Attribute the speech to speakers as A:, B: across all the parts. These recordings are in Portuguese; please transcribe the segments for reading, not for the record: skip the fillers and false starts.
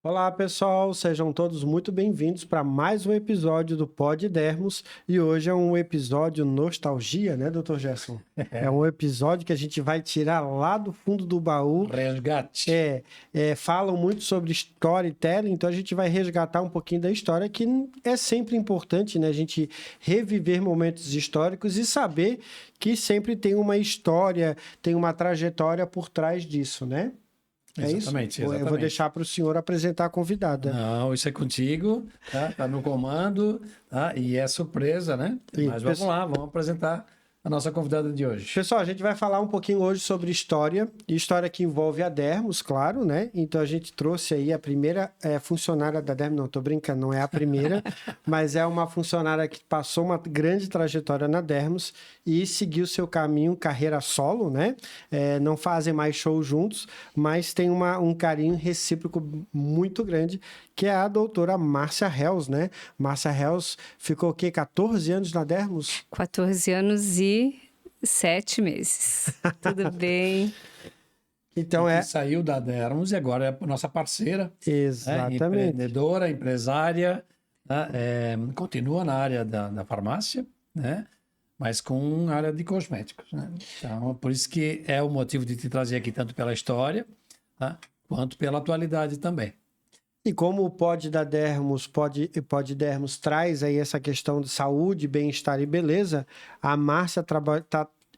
A: Olá, pessoal, sejam todos muito bem-vindos para mais um episódio do Pod Dermos. E hoje é um episódio nostalgia, né, Dr. Gerson? É um episódio que a gente vai tirar lá do fundo do baú.
B: Resgate.
A: Falam muito sobre storytelling, então a gente vai resgatar um pouquinho da história, que é sempre importante, né? A gente reviver momentos históricos e saber que sempre tem uma história, tem uma trajetória por trás disso, né?
B: Exatamente,
A: Eu vou deixar para o senhor apresentar a convidada.
B: Não, isso é contigo, tá? Tá no comando, tá? E é surpresa, né? Mas vamos lá, vamos apresentar a nossa convidada de hoje.
A: Pessoal, a gente vai falar um pouquinho hoje sobre história, e história que envolve a Dermos, claro, né? Então a gente trouxe aí a primeira funcionária da Dermos, não, tô brincando, não é a primeira, mas é uma funcionária que passou uma grande trajetória na Dermos e seguiu seu caminho, carreira solo, né? Não fazem mais show juntos, mas tem um carinho recíproco muito grande, que é a doutora Márcia Hells, né? Márcia Hells ficou o quê? 14 anos na Dermos?
C: 14 anos e 7 meses. Tudo bem?
A: Então
B: Saiu da Dermos e agora é a nossa parceira.
A: Exatamente.
B: Empreendedora, empresária, tá? Continua na área da farmácia, né? Mas com área de cosméticos, né? Então, por isso que é o motivo de te trazer aqui, tanto pela história, tá? Quanto pela atualidade também.
A: E como o Pod Dermos traz aí essa questão de saúde, bem-estar e beleza, a Márcia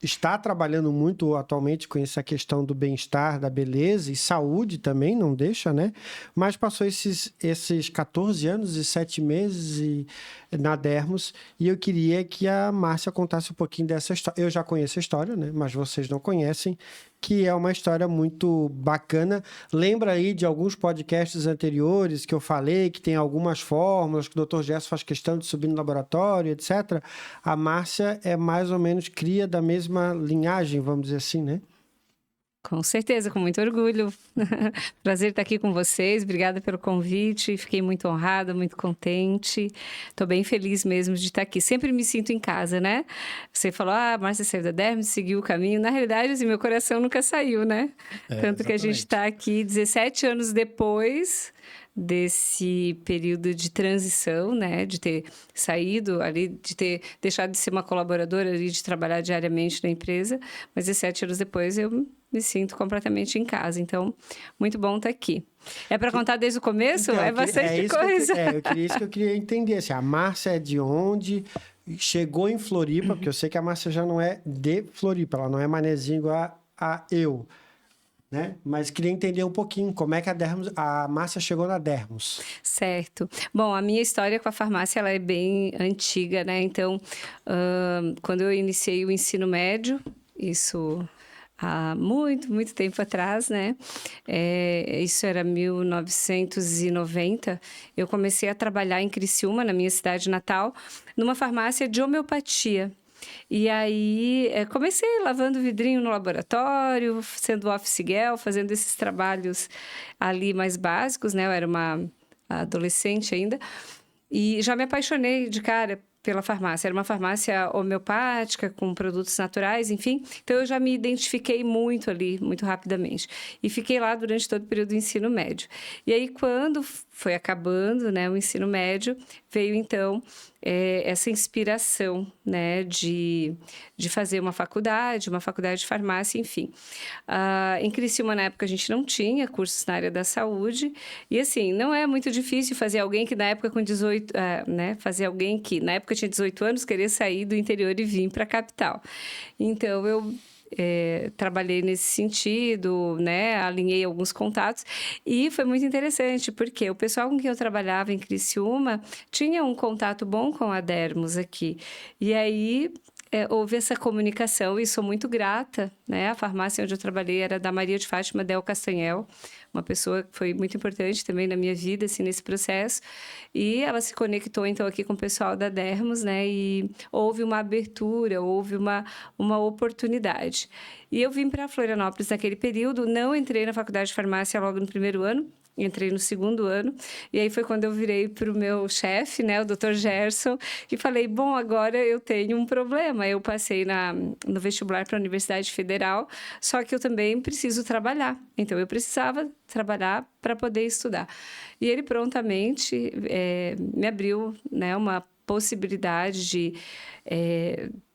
A: está trabalhando muito atualmente com essa questão do bem-estar, da beleza e saúde também, não deixa, né? Mas passou esses 14 anos e 7 meses na Dermos, e eu queria que a Márcia contasse um pouquinho dessa história. Eu já conheço a história, né? Mas vocês não conhecem, que é uma história muito bacana. Lembra aí de alguns podcasts anteriores que eu falei, que tem algumas fórmulas, que o Dr. Gerson faz questão de subir no laboratório, etc. A Márcia é mais ou menos cria da mesma linhagem, vamos dizer assim, né?
C: Com certeza, com muito orgulho. Prazer estar aqui com vocês. Obrigada pelo convite. Fiquei muito honrada, muito contente. Estou bem feliz mesmo de estar aqui. Sempre me sinto em casa, né? Você falou, Márcia saiu da Dermos, seguiu o caminho. Na realidade, assim, meu coração nunca saiu, né? Tanto que a gente está aqui 17 anos depois desse período de transição, né, de ter saído ali, de ter deixado de ser uma colaboradora ali, de trabalhar diariamente na empresa, mas 17 anos depois eu me sinto completamente em casa, então muito bom estar aqui. É para contar desde o começo?
A: Então,
C: é bastante coisa.
A: Isso que eu queria entender, assim, a Márcia é de onde? Chegou em Floripa, porque eu sei que a Márcia já não é de Floripa, ela não é manezinho igual a eu, né? Mas queria entender um pouquinho como é que a Márcia chegou na Dermos.
C: Certo. Bom, a minha história com a farmácia ela é bem antiga, né? Então, quando eu iniciei o ensino médio, isso há muito tempo atrás, né? Isso era 1990. Eu comecei a trabalhar em Criciúma, na minha cidade natal, numa farmácia de homeopatia. E aí, comecei lavando vidrinho no laboratório, sendo office girl, fazendo esses trabalhos ali mais básicos, né? Eu era uma adolescente ainda. E já me apaixonei de cara pela farmácia. Era uma farmácia homeopática, com produtos naturais, enfim. Então, eu já me identifiquei muito ali, muito rapidamente. E fiquei lá durante todo o período do ensino médio. E aí, quando foi acabando, né, o ensino médio, veio, então, essa inspiração, né, de fazer uma faculdade de farmácia, enfim. Em Criciúma, na época, a gente não tinha cursos na área da saúde. E, assim, não é muito difícil fazer alguém que, na época, com 18... né, fazer alguém que, na época, tinha 18 anos, querer sair do interior e vir para a capital. Então, eu trabalhei nesse sentido, né? Alinhei alguns contatos e foi muito interessante, porque o pessoal com quem eu trabalhava em Criciúma tinha um contato bom com a Dermos aqui. E aí houve essa comunicação e sou muito grata, né? A farmácia onde eu trabalhei era da Maria de Fátima Del Castanhel, uma pessoa que foi muito importante também na minha vida, assim, nesse processo. E ela se conectou, então, aqui com o pessoal da Dermos, né? E houve uma abertura, houve uma oportunidade. E eu vim para Florianópolis naquele período, não entrei na faculdade de farmácia logo no primeiro ano, entrei no segundo ano, e aí foi quando eu virei para o meu chefe, né, o Dr. Gerson, e falei, bom, agora eu tenho um problema, forma, eu passei no vestibular para a Universidade Federal, só que eu também preciso trabalhar. Então, eu precisava trabalhar para poder estudar. E ele prontamente me abriu, né, uma possibilidade de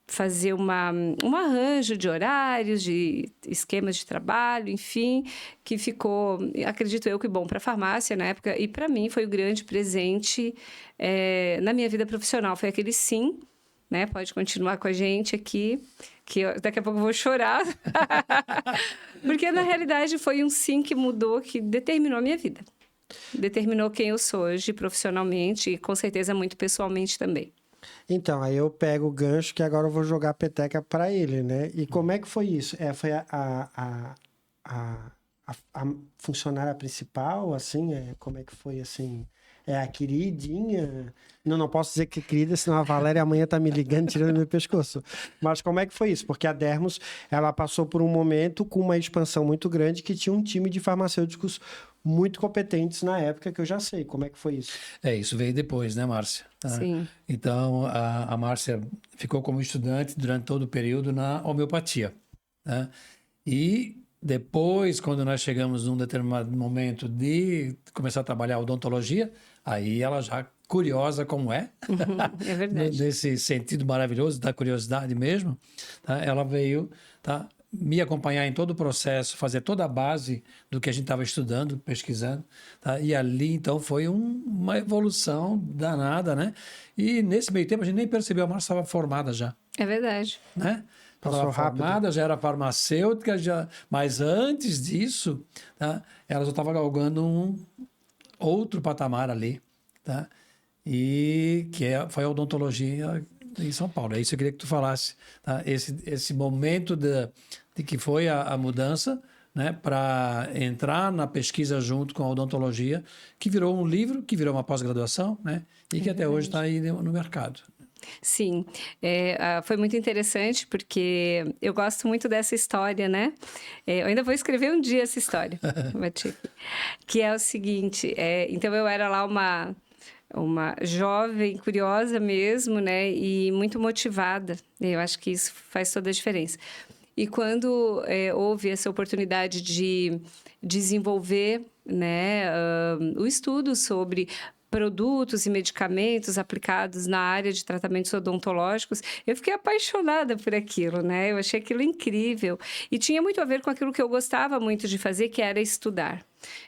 C: fazer um arranjo de horários, de esquemas de trabalho, enfim, que ficou, acredito eu, que bom para a farmácia na época. E para mim foi o grande presente na minha vida profissional. Foi aquele sim, né? Pode continuar com a gente aqui, que daqui a pouco eu vou chorar. Porque, na realidade, foi um sim que mudou, que determinou a minha vida. Determinou quem eu sou hoje profissionalmente e, com certeza, muito pessoalmente também.
A: Então, aí eu pego o gancho que agora eu vou jogar a peteca para ele, né? E como é que foi isso? Foi a funcionária principal, assim? Como é que foi, assim? É a queridinha? Não posso dizer que é querida, senão a Valéria amanhã tá me ligando, tirando meu pescoço. Mas como é que foi isso? Porque a Dermos, ela passou por um momento com uma expansão muito grande que tinha um time de farmacêuticos muito competentes na época, que eu já sei. Como é que foi isso?
B: Isso veio depois, né, Márcia?
C: Sim.
B: Então, a Márcia ficou como estudante durante todo o período na homeopatia, né? E depois, quando nós chegamos num determinado momento de começar a trabalhar odontologia, aí ela já curiosa como é,
C: É verdade.
B: nesse sentido maravilhoso da curiosidade mesmo, tá? Ela veio, tá, me acompanhar em todo o processo, fazer toda a base do que a gente estava estudando, pesquisando, tá? E ali, então, foi uma evolução danada, né? E nesse meio tempo, a gente nem percebeu, a Márcia estava formada já,
C: É verdade.
B: né?
A: Passou
B: Ela estava
A: rápido.
B: formada, já era farmacêutica, mas antes disso, tá? Ela já estava galgando um outro patamar ali, tá? E que foi a odontologia em São Paulo. É isso que eu queria que tu falasse, tá? Esse momento de que foi a mudança, né, para entrar na pesquisa junto com a odontologia, que virou um livro, que virou uma pós-graduação, né, e que até hoje está aí no mercado.
C: Sim, foi muito interessante porque eu gosto muito dessa história, né? Eu ainda vou escrever um dia essa história, que é o seguinte, então eu era lá uma jovem curiosa mesmo, né? E muito motivada. Eu acho que isso faz toda a diferença. E quando houve essa oportunidade de desenvolver, né, o estudo sobre produtos e medicamentos aplicados na área de tratamentos odontológicos, eu fiquei apaixonada por aquilo, né? Eu achei aquilo incrível. E tinha muito a ver com aquilo que eu gostava muito de fazer, que era estudar.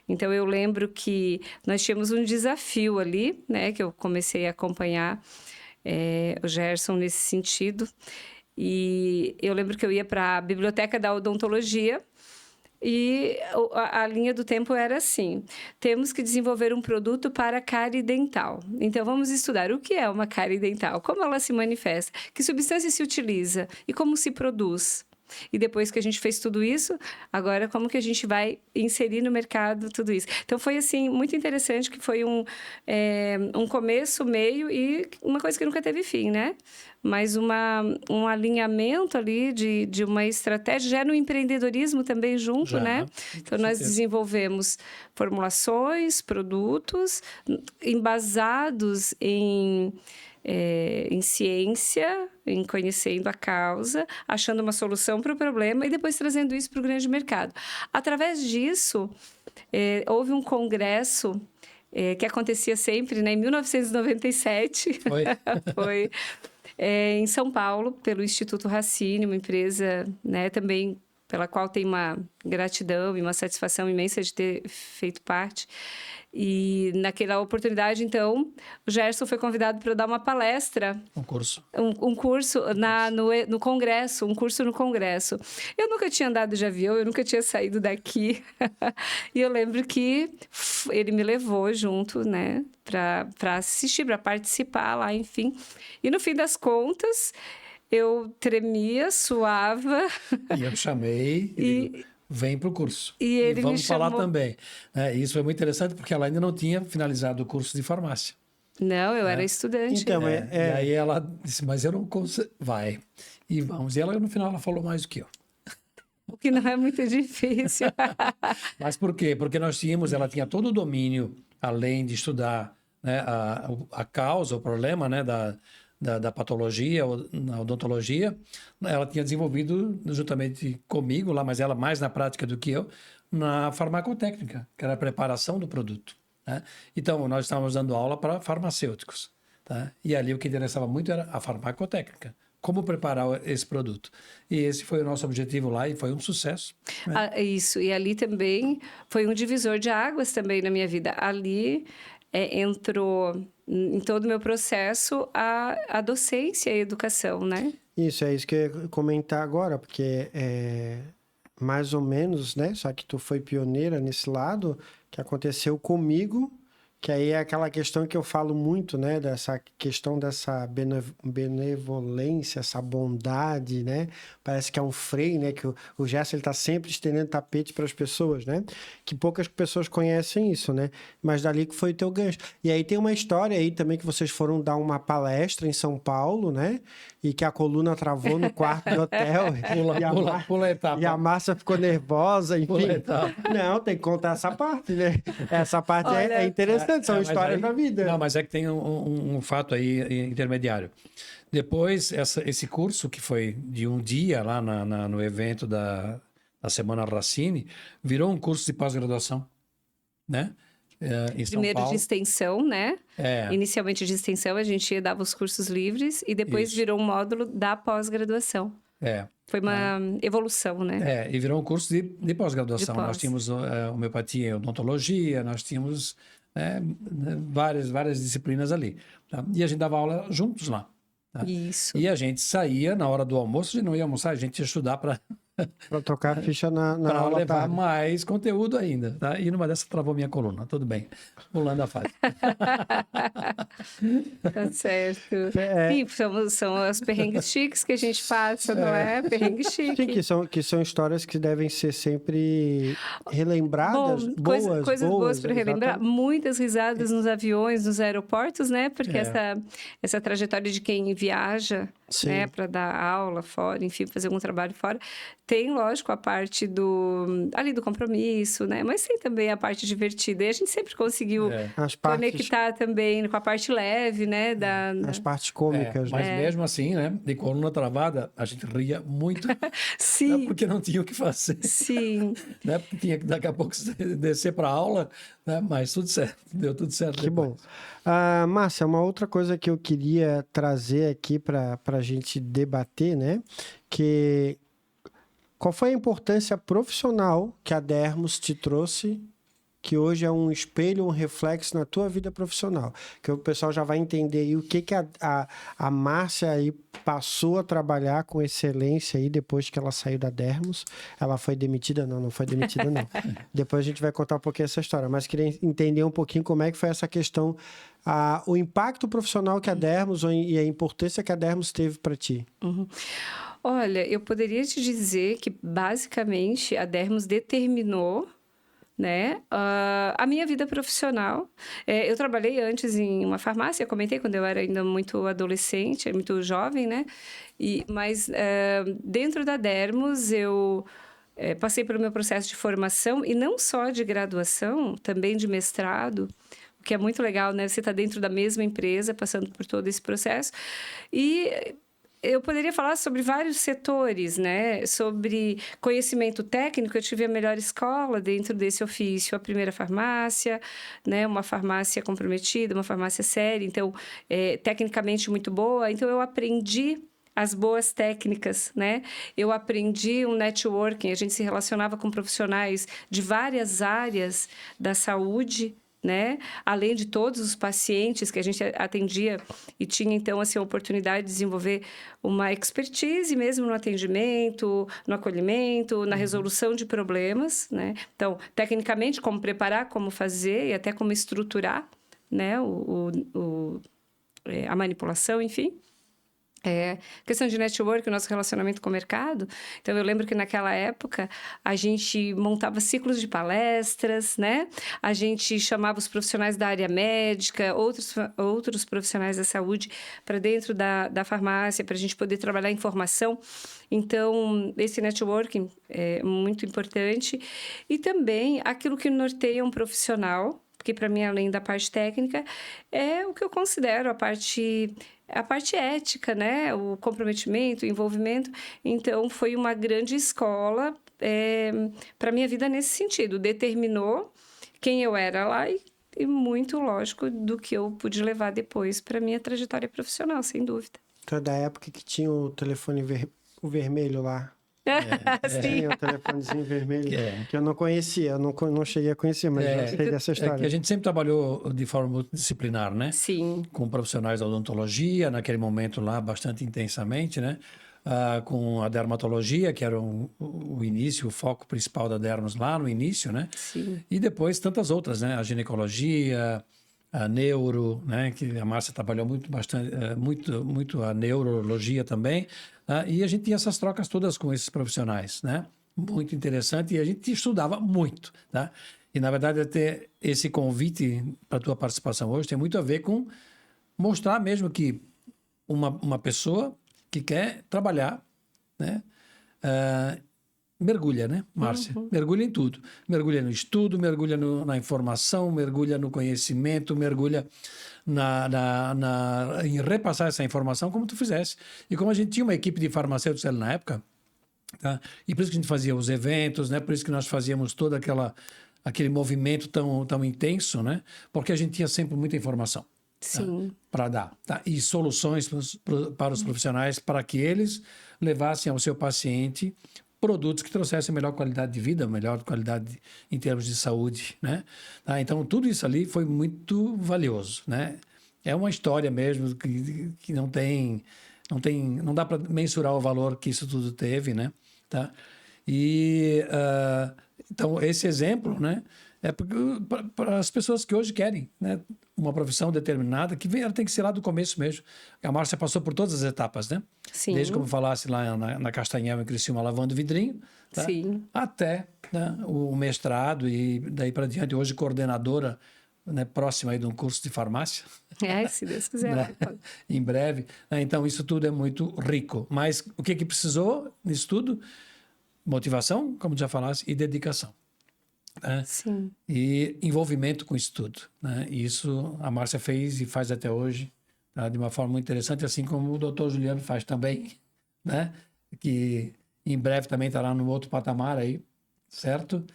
C: Então, eu lembro que nós tínhamos um desafio ali, né? Que eu comecei a acompanhar o Gerson nesse sentido. E eu lembro que eu ia para a biblioteca da odontologia e a linha do tempo era assim: temos que desenvolver um produto para cárie dental. Então, vamos estudar o que é uma cárie dental, como ela se manifesta, que substância se utiliza e como se produz. E depois que a gente fez tudo isso, agora como que a gente vai inserir no mercado tudo isso? Então, foi assim, muito interessante, que foi um começo, meio e uma coisa que nunca teve fim, né? Mas um alinhamento ali de uma estratégia, já no empreendedorismo também junto,
B: Já,
C: né? Então, nós desenvolvemos formulações, produtos embasados em ciência, em conhecendo a causa, achando uma solução para o problema e depois trazendo isso para o grande mercado. Através disso, houve um congresso que acontecia sempre, né, em 1997. Foi em São Paulo, pelo Instituto Racine, uma empresa, né, também pela qual tenho uma gratidão e uma satisfação imensa de ter feito parte. E naquela oportunidade, então, o Gerson foi convidado para dar uma palestra.
B: Um curso.
C: Um curso no Congresso, um curso no Congresso. Eu nunca tinha andado de avião, eu nunca tinha saído daqui. E eu lembro que ele me levou junto, né, para assistir, para participar lá, enfim. E no fim das contas, eu tremia, suava.
B: E eu chamei e vem para o curso.
C: E ele
B: vamos
C: me
B: falar
C: chamou
B: também. Isso foi muito interessante, porque ela ainda não tinha finalizado o curso de farmácia.
C: Não, eu era estudante.
A: Então,
B: E aí ela disse, mas eu não consigo. Vai. E vamos. E ela, no final, ela falou mais do que eu.
C: O que não é muito difícil.
B: Mas por quê? Porque ela tinha todo o domínio, além de estudar, né, a causa, o problema, né, da patologia ou na odontologia, ela tinha desenvolvido juntamente comigo lá, mas ela mais na prática do que eu, na farmacotécnica, que era a preparação do produto, né? Então, nós estávamos dando aula para farmacêuticos, tá? E ali o que interessava muito era a farmacotécnica, como preparar esse produto. E esse foi o nosso objetivo lá e foi um sucesso, né?
C: Isso, e ali também foi um divisor de águas também na minha vida. Ali entrou em todo o meu processo a docência e a educação, né?
A: Isso, é isso que eu ia comentar agora, porque mais ou menos, né? Só que tu foi pioneira nesse lado, que aconteceu comigo, que aí é aquela questão que eu falo muito, né? Dessa questão dessa benevolência, essa bondade, né? Parece que é um freio, né? Que o Gerson, ele tá sempre estendendo tapete para as pessoas, né? Que poucas pessoas conhecem isso, né? Mas dali que foi o teu gancho. E aí tem uma história aí também que vocês foram dar uma palestra em São Paulo, né? E que a coluna travou no quarto do hotel.
B: Pula a etapa.
A: E a Márcia ficou nervosa, enfim.
B: Pula a etapa.
A: Não, tem que contar essa parte, né? Essa parte
C: Olha,
A: é interessante, são
B: mas
A: histórias
B: aí-
A: da vida.
B: Não, mas é que tem um fato aí intermediário. Depois, esse curso, que foi de um dia lá no evento da Semana Racine, virou um curso de pós-graduação, né? Em São
C: Primeiro
B: Paulo.
C: de extensão, né?
B: É,
C: Inicialmente de extensão, a gente dava os cursos livres e depois
B: Isso.
C: virou um módulo da pós-graduação.
B: é.
C: Foi uma evolução, né?
B: E virou um curso de pós-graduação.
C: De pós.
B: Nós tínhamos homeopatia e odontologia, nós tínhamos várias disciplinas ali, tá? E a gente dava aula juntos lá. Tá?
C: Isso.
B: E a gente saía na hora do almoço, a gente não ia almoçar, a gente ia estudar para
A: Pra tocar a ficha na aula
B: levar
A: tarde.
B: mais conteúdo ainda. Tá? E numa dessas travou minha coluna. Tudo bem. Pulando a fase.
C: Tá certo.
A: É.
C: Sim, são os perrengues chiques que a gente passa, não é? Perrengue chique.
A: Sim, que são histórias que devem ser sempre relembradas,
C: Bom,
A: boas,
C: coisas boas para relembrar.
A: exatamente.
C: Muitas risadas nos aviões, nos aeroportos, né? Porque essa trajetória de quem viaja,
A: Sim.
C: né, para dar aula fora, enfim, fazer algum trabalho fora, tem, lógico, a parte do compromisso, né? Mas tem também a parte divertida. E a gente sempre conseguiu
A: As partes,
C: conectar também com a parte leve, né?
A: as partes cômicas,
B: Mas
A: né?
B: mesmo assim, né? De coluna travada, a gente ria muito. Né?
C: Sim,
B: Porque não tinha o que fazer.
C: sim.
B: Né? Porque tinha que daqui a pouco descer para a aula, né? Mas tudo certo. Deu tudo certo.
A: Que
B: depois.
A: bom. Márcia, uma outra coisa que eu queria trazer aqui para a gente debater, né? Qual foi a importância profissional que a Dermos te trouxe, que hoje é um espelho, um reflexo na tua vida profissional? Que o pessoal já vai entender aí o que a Márcia aí passou a trabalhar com excelência aí depois que ela saiu da Dermos. Ela foi demitida? Não foi demitida, não. Depois a gente vai contar um pouquinho essa história, mas queria entender um pouquinho como é que foi essa questão, o impacto profissional que a Dermos e a importância que a Dermos teve para ti.
C: Uhum. Olha, eu poderia te dizer que, basicamente, a Dermos determinou, né, a minha vida profissional. Eu trabalhei antes em uma farmácia, comentei quando eu era ainda muito adolescente, muito jovem, né? Mas dentro da Dermos eu passei pelo meu processo de formação, e não só de graduação, também de mestrado, o que é muito legal, né? Você está dentro da mesma empresa, passando por todo esse processo. E eu poderia falar sobre vários setores, né? Sobre conhecimento técnico, eu tive a melhor escola dentro desse ofício, a primeira farmácia, né? Uma farmácia comprometida, uma farmácia séria, então, tecnicamente muito boa. Então, eu aprendi as boas técnicas, né? Eu aprendi um networking, a gente se relacionava com profissionais de várias áreas da saúde, né? Além de todos os pacientes que a gente atendia, e tinha então assim a oportunidade de desenvolver uma expertise mesmo no atendimento, no acolhimento, na resolução de problemas, né? Então, tecnicamente, como preparar, como fazer e até como estruturar, né? A manipulação, enfim. Questão de network, o nosso relacionamento com o mercado. Então, eu lembro que naquela época a gente montava ciclos de palestras, né? A gente chamava os profissionais da área médica, outros profissionais da saúde para dentro da farmácia, para a gente poder trabalhar informação. Então, esse networking é muito importante. E também aquilo que norteia um profissional, porque porque para mim, além da parte técnica, é o que eu considero a parte ética, né? O comprometimento, o envolvimento. Então, foi uma grande escola para minha vida nesse sentido. Determinou quem eu era lá e muito lógico do que eu pude levar depois para minha trajetória profissional, sem dúvida.
A: Então, é da época que tinha o telefone o vermelho lá.
C: Sim.
A: Tinha o telefonezinho vermelho, que eu não conhecia, eu não cheguei a conhecer, mas eu sei dessa história.
B: Que a gente sempre trabalhou de forma multidisciplinar, né?
C: Sim.
B: Com profissionais da odontologia, naquele momento lá, bastante intensamente, né? Com a dermatologia, que era o início, o foco principal da Dermos lá no início, né?
C: Sim.
B: E depois tantas outras, né? A ginecologia, a neuro, né? Que a Márcia trabalhou muito a neurologia também. E a gente tinha essas trocas todas com esses profissionais, né? Muito interessante, e a gente estudava muito, tá? E, na verdade, até esse convite para a tua participação hoje tem muito a ver com mostrar mesmo que uma pessoa que quer trabalhar, né? Mergulha, né, Márcia? Mergulha em tudo. Mergulha no estudo, mergulha na informação, mergulha no conhecimento, mergulha em repassar essa informação como tu fizesse. E como a gente tinha uma equipe de farmacêuticos ali na época, tá? E por isso que a gente fazia os eventos, né? Por isso que nós fazíamos todo aquele movimento tão intenso, né? Porque a gente tinha sempre muita informação.
C: Sim.
B: Para dar, tá? E soluções para os profissionais, para que eles levassem ao seu paciente produtos que trouxessem melhor qualidade de vida, melhor qualidade em termos de saúde, né? Tá? Então, tudo isso ali foi muito valioso, né? É uma história mesmo que não dá para mensurar o valor que isso tudo teve, né? Tá? E, então, esse exemplo, né? É para as pessoas que hoje querem, né, uma profissão determinada, ela tem que ser lá do começo mesmo. A Márcia passou por todas as etapas, né?
C: Sim.
B: Desde como falasse lá na Castanhel, em Criciúma, lavando vidrinho, tá?
C: Sim.
B: Até, né, o mestrado e daí para diante, hoje coordenadora, né, próxima aí de um curso de farmácia.
C: Se Deus quiser.
B: Né? Em breve. Então, isso tudo é muito rico. Mas o que precisou nisso tudo? Motivação, como já falasse, e dedicação. Né?
C: Sim.
B: E envolvimento com isso tudo, né? E isso a Márcia fez e faz até hoje, tá? De uma forma muito interessante, assim como o doutor Juliano faz também, né? Que em breve também estará no outro patamar aí, certo?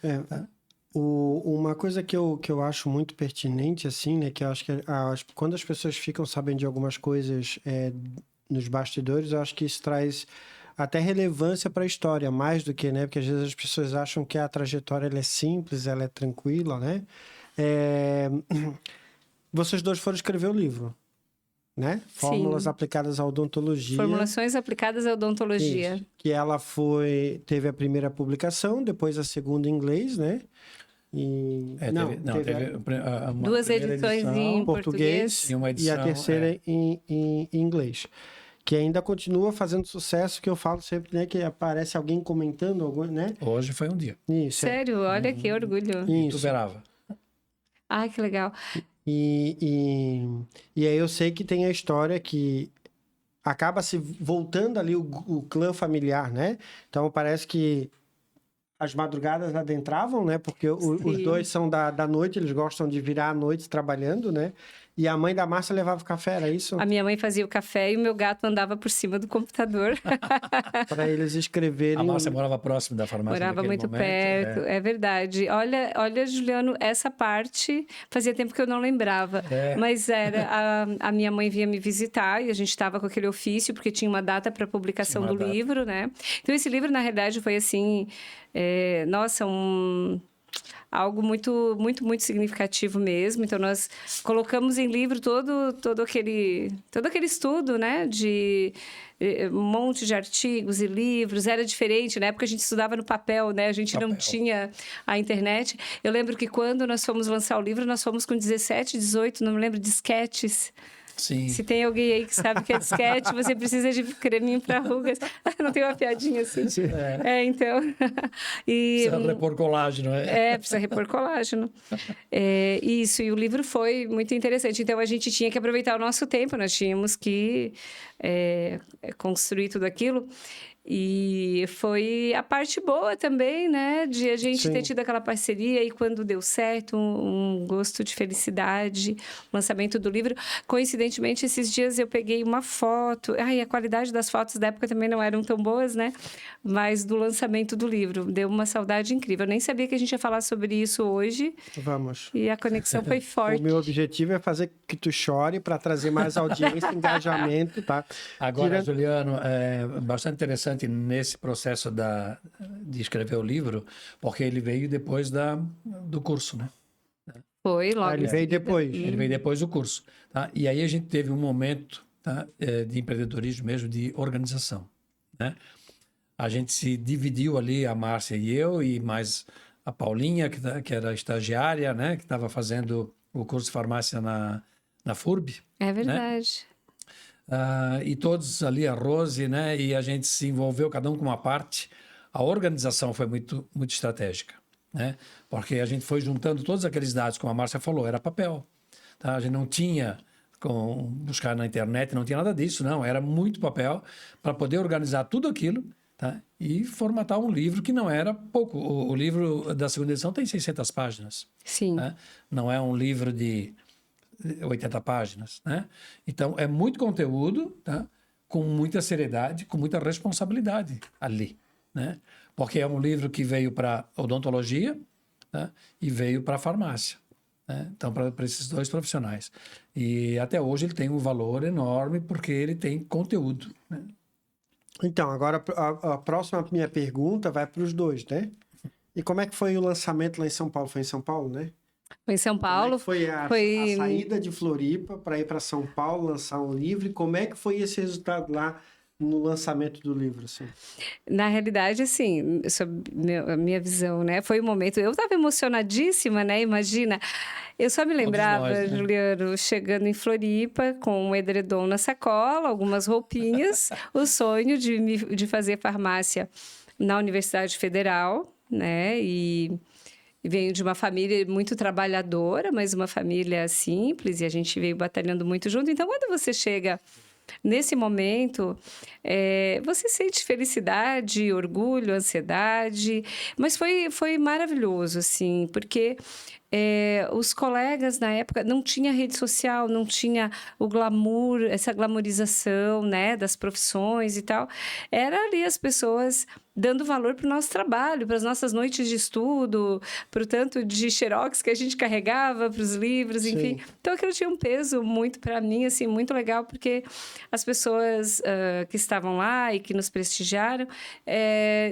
A: Uma coisa que eu acho muito pertinente, assim, né? Que eu acho que quando as pessoas ficam sabendo de algumas coisas nos bastidores, eu acho que isso traz até relevância para a história, mais do que, né? Porque às vezes as pessoas acham que a trajetória ela é simples, ela é tranquila, né? Vocês dois foram escrever o livro, né? Fórmulas aplicadas à odontologia.
C: Formulações aplicadas à odontologia.
A: Isso. Que ela teve a primeira publicação, depois a segunda em inglês, né? E teve
C: duas edições em português
B: e uma edição,
A: e a terceira em inglês. Que ainda continua fazendo sucesso, que eu falo sempre, né? Que aparece alguém comentando, né?
B: Hoje foi um dia.
A: Isso.
C: Sério? Olha que orgulho.
A: Isso.
B: Ituverava.
C: Ai, que legal.
A: E aí eu sei que tem a história que acaba se voltando ali o clã familiar, né? Então parece que as madrugadas adentravam, né? Porque os dois são da noite, eles gostam de virar à noite trabalhando, né? E a mãe da Márcia levava o café, era isso?
C: A minha mãe fazia o café e o meu gato andava por cima do computador.
A: Para eles escreverem.
B: A Márcia morava próximo da farmácia.
C: Morava muito
B: momento,
C: perto, é verdade. Olha, Juliano, essa parte fazia tempo que eu não lembrava. Mas era a minha mãe vinha me visitar e a gente estava com aquele ofício, porque tinha uma data para publicação do livro, né? Então, esse livro, na realidade, foi assim... algo muito, muito, muito significativo mesmo. Então, nós colocamos em livro todo aquele estudo, né? De um monte de artigos e livros. Era diferente, na época a gente estudava no papel, né? A gente não tinha a internet. Eu lembro que quando nós fomos lançar o livro, nós fomos com 17, 18, não me lembro, disquetes.
B: Sim.
C: Se tem alguém aí que sabe que é disquete, você precisa de creminho para rugas. Não tem uma piadinha assim? Então...
B: Precisa repor colágeno,
C: precisa repor colágeno. Isso, e o livro foi muito interessante. Então, a gente tinha que aproveitar o nosso tempo, nós tínhamos que construir tudo aquilo. E foi a parte boa também, né? De a gente ter
A: Sim.
C: tido aquela parceria e quando deu certo, um gosto de felicidade, o lançamento do livro. Coincidentemente, esses dias eu peguei uma foto. Ai, a qualidade das fotos da época também não eram tão boas, né? Mas do lançamento do livro. Deu uma saudade incrível. Eu nem sabia que a gente ia falar sobre isso hoje
A: Vamos.
C: e a conexão foi
A: O
C: forte.
A: meu objetivo é fazer que tu chore para trazer mais audiência, engajamento, tá?
B: Agora, Juliano, é bastante interessante nesse processo de escrever o livro, porque ele veio depois do curso, né?
C: Foi logo
A: Ele
C: em
A: veio
C: seguida.
A: depois.
B: Ele veio depois do curso, tá? E aí a gente teve um momento, tá, de empreendedorismo mesmo, de organização, né? A gente se dividiu ali, a Márcia e eu, e mais a Paulinha, que era estagiária, né? Que estava fazendo o curso de farmácia na FURB,
C: É
B: né?
C: verdade.
B: E todos ali, a Rose, né? E a gente se envolveu, cada um com uma parte. A organização foi muito, muito estratégica, né? Porque a gente foi juntando todos aqueles dados, como a Márcia falou, era papel, tá? A gente não tinha buscar na internet, não tinha nada disso, não. Era muito papel para poder organizar tudo aquilo, tá? E formatar um livro que não era pouco. O livro da segunda edição tem 600 páginas.
C: Sim.
B: Né? Não é um livro de 80 páginas, né? Então, é muito conteúdo, tá? Com muita seriedade, com muita responsabilidade ali, né? Porque é um livro que veio para odontologia, tá? E veio para farmácia, né? Então, para esses dois profissionais. E até hoje ele tem um valor enorme porque ele tem conteúdo, né?
A: Então, agora a próxima minha pergunta vai para os dois, né? E como é que foi o lançamento lá em São Paulo? Foi em São Paulo, né?
C: Foi em São
A: Como é
C: Paulo.
A: que foi a saída de Floripa para ir para São Paulo lançar um livro? E como é que foi esse resultado lá no lançamento do livro, assim?
C: Na realidade, assim, a minha visão, né? Foi um momento... Eu estava emocionadíssima, né? Imagina. Eu só me lembrava,
B: nós, né?
C: Juliano, chegando em Floripa com um edredom na sacola, algumas roupinhas, o sonho de fazer farmácia na Universidade Federal, né? E venho de uma família muito trabalhadora, mas uma família simples, e a gente veio batalhando muito junto. Então, quando você chega nesse momento, você sente felicidade, orgulho, ansiedade, mas foi maravilhoso, assim, porque os colegas na época não tinha rede social, não tinha o glamour, essa glamorização, né, das profissões e tal. Era ali as pessoas dando valor para o nosso trabalho, para as nossas noites de estudo, para o tanto de xerox que a gente carregava, para os livros, enfim.
A: Sim.
C: Então, aquilo tinha um peso muito para mim, assim, muito legal, porque as pessoas que estavam lá e que nos prestigiaram,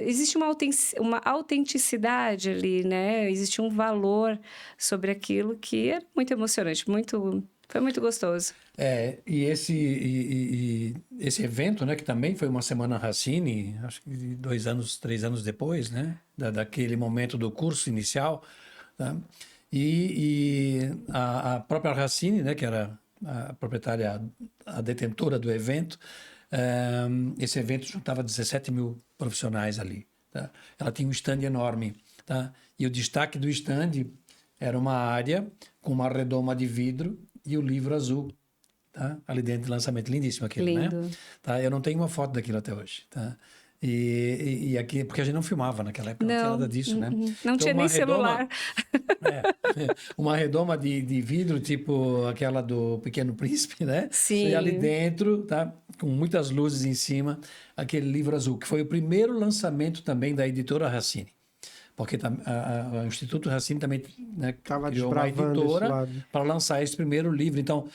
C: existe uma autenticidade ali, né? Existe um valor sobre aquilo que é muito emocionante, foi muito gostoso.
B: E esse evento, né, que também foi uma semana Racine, acho que 2 anos, 3 anos depois, né, daquele momento do curso inicial, tá? E a própria Racine, né, que era a proprietária, a detentora do evento, esse evento juntava 17 mil profissionais ali, tá? Ela tinha um stand enorme, tá? E o destaque do stand era uma área com uma redoma de vidro e o livro azul, tá? Ali dentro do lançamento, lindíssimo aquilo,
C: Lindo.
B: né? Tá? Eu não tenho uma foto daquilo até hoje, tá? E aqui, porque a gente não filmava naquela época, não tinha nada disso, né?
C: Não tinha nem celular.
B: Uma redoma de vidro, tipo aquela do Pequeno Príncipe, né?
C: Sim.
B: E ali dentro, tá? Com muitas luzes em cima, aquele livro azul, que foi o primeiro lançamento também da editora Racine. Porque o Instituto Racine também, né, criou uma editora para lançar esse primeiro livro. Então,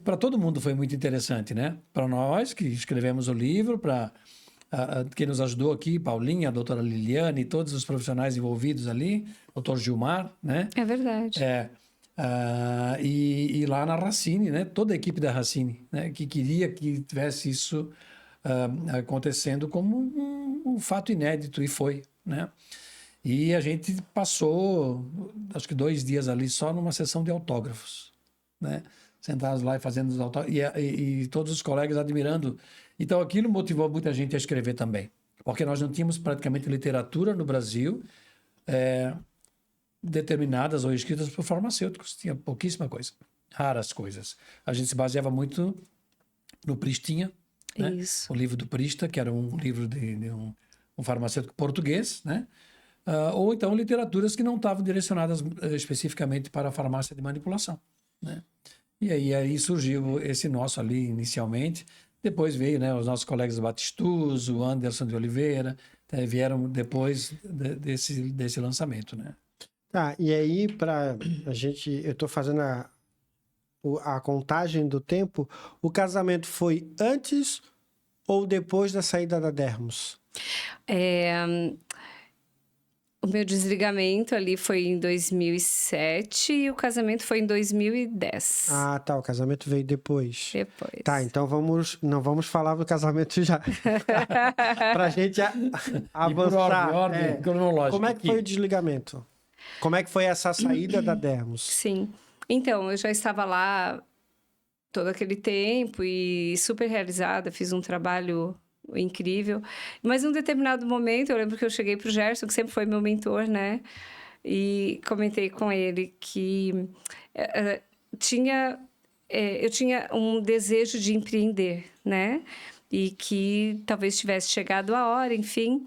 B: para todo mundo foi muito interessante, né? Para nós que escrevemos o livro, para quem nos ajudou aqui, Paulinha, a doutora Liliane, todos os profissionais envolvidos ali, doutor Gilmar, né?
C: É verdade.
B: E lá na Racine, né? Toda a equipe da Racine, né? Que queria que tivesse isso acontecendo como um fato inédito, e foi, né? E a gente passou, acho que 2 dias ali só numa sessão de autógrafos, né? Sentados lá e fazendo os autógrafos, e todos os colegas admirando. Então, aquilo motivou muita gente a escrever também, porque nós não tínhamos praticamente literatura no Brasil determinadas ou escritas por farmacêuticos. Tinha pouquíssima coisa, raras coisas. A gente se baseava muito no Pristinha, né?
C: Isso.
B: O livro do Prista, que era um livro de um farmacêutico português, né? Ou então literaturas que não estavam direcionadas especificamente para a farmácia de manipulação, né? E aí surgiu esse nosso ali inicialmente. Depois veio, né, os nossos colegas Batistuso, o Anderson de Oliveira, vieram depois desse lançamento, né?
A: Tá, e aí para a gente, eu estou fazendo a contagem do tempo, o casamento foi antes ou depois da saída da Dermos?
C: O meu desligamento ali foi em 2007 e o casamento foi em 2010.
A: Ah, tá, o casamento veio depois.
C: Depois.
A: Tá, então não vamos falar do casamento já. Pra gente avançar.
B: E por ordem cronológica.
A: Como é que foi o desligamento? Como é que foi essa saída da Dermos?
C: Sim. Então, eu já estava lá todo aquele tempo e super realizada, fiz um trabalho incrível. Mas num determinado momento, eu lembro que eu cheguei pro Gerson, que sempre foi meu mentor, né? E comentei com ele que eu tinha um desejo de empreender, né? E que talvez tivesse chegado a hora, enfim.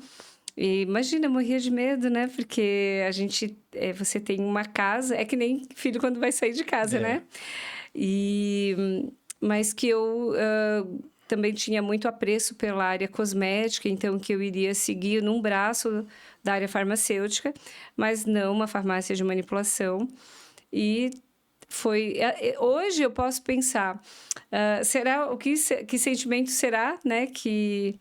C: E imagina, eu morria de medo, né? Porque você tem uma casa, é que nem filho quando vai sair de casa, né? Mas que eu também tinha muito apreço pela área cosmética, então que eu iria seguir num braço da área farmacêutica, mas não uma farmácia de manipulação. E hoje eu posso pensar, que sentimento será, né, que